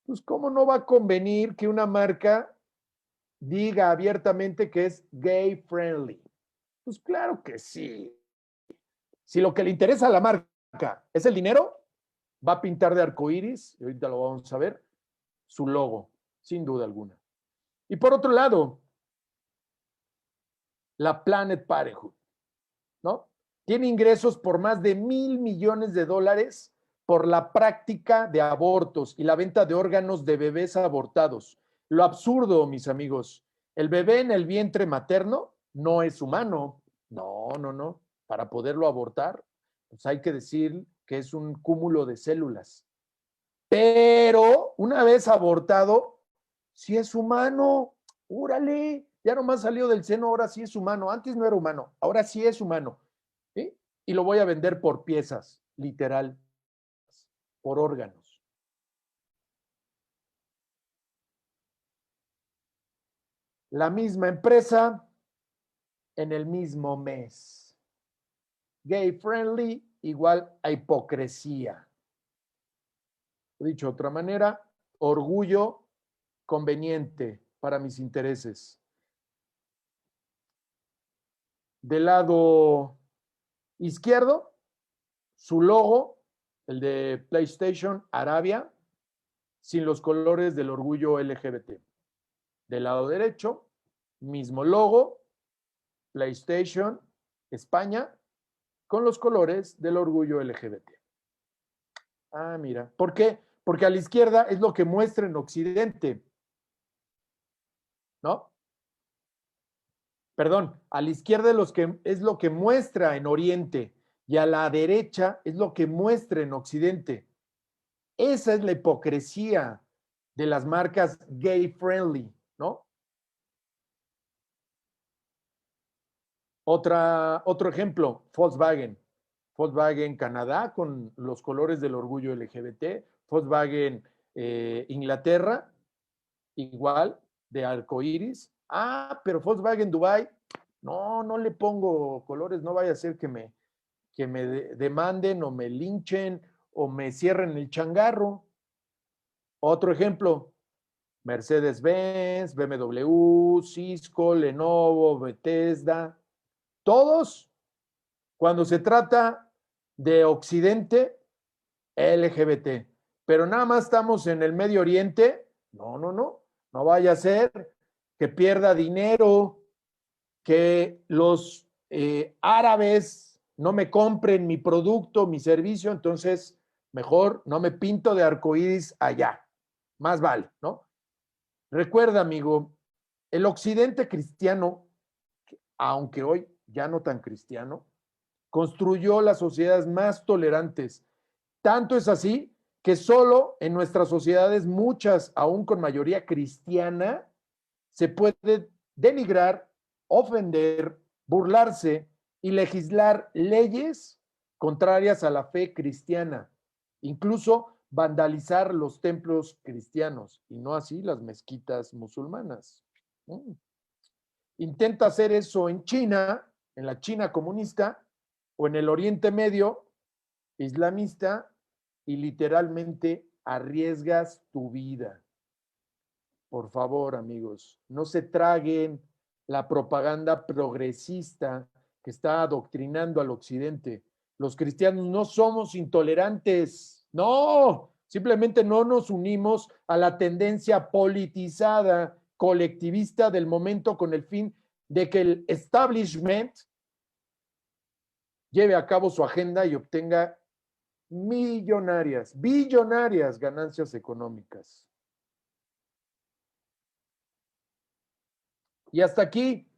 Pues, ¿cómo no va a convenir que una marca diga abiertamente que es gay friendly? Pues claro que sí. Si lo que le interesa a la marca es el dinero, va a pintar de arcoíris, y ahorita lo vamos a ver, su logo, sin duda alguna. Y por otro lado, la Planet Parenthood, ¿no? Tiene ingresos por más de 1,000 millones de dólares por la práctica de abortos y la venta de órganos de bebés abortados. Lo absurdo, mis amigos, el bebé en el vientre materno no es humano. No, no, no. Para poderlo abortar, pues hay que decir que es un cúmulo de células. Pero una vez abortado, sí es humano. ¡Úrale! Ya nomás salió del seno, ahora sí es humano. Antes no era humano, ahora sí es humano. ¿Sí? Y lo voy a vender por piezas, literal, por órganos. La misma empresa en el mismo mes. Gay friendly igual a hipocresía. Dicho de otra manera, orgullo conveniente para mis intereses. Del lado izquierdo, su logo, el de PlayStation Arabia, sin los colores del orgullo LGBT. Del lado derecho, mismo logo, PlayStation España, con los colores del orgullo LGBT. Ah, mira. ¿Por qué? Porque a la izquierda es lo que muestra en Occidente, ¿no? Perdón, a la izquierda es lo que muestra en Oriente y a la derecha es lo que muestra en Occidente. Esa es la hipocresía de las marcas gay friendly, ¿no? Otro ejemplo, Volkswagen. Volkswagen Canadá con los colores del orgullo LGBT. Volkswagen Inglaterra, igual, de arcoíris. Ah, pero Volkswagen Dubai, no le pongo colores, no vaya a ser que me demanden o me linchen o me cierren el changarro. Otro ejemplo, Mercedes-Benz, BMW, Cisco, Lenovo, Bethesda, todos, cuando se trata de Occidente, LGBT. Pero nada más estamos en el Medio Oriente, no vaya a ser que pierda dinero, que los árabes no me compren mi producto, mi servicio, entonces mejor no me pinto de arcoíris allá, más vale, ¿no? Recuerda, amigo, el Occidente cristiano, aunque hoy ya no tan cristiano, construyó las sociedades más tolerantes. Tanto es así que solo en nuestras sociedades, muchas aún con mayoría cristiana, se puede denigrar, ofender, burlarse y legislar leyes contrarias a la fe cristiana, incluso vandalizar los templos cristianos y no así las mezquitas musulmanas. Intenta hacer eso en China, en la China comunista o en el Oriente Medio islamista y literalmente arriesgas tu vida. Por favor, amigos, no se traguen la propaganda progresista que está adoctrinando al occidente. Los cristianos no somos intolerantes, no, simplemente no nos unimos a la tendencia politizada, colectivista del momento con el fin de que el establishment lleve a cabo su agenda y obtenga millonarias, billonarias ganancias económicas. Y hasta aquí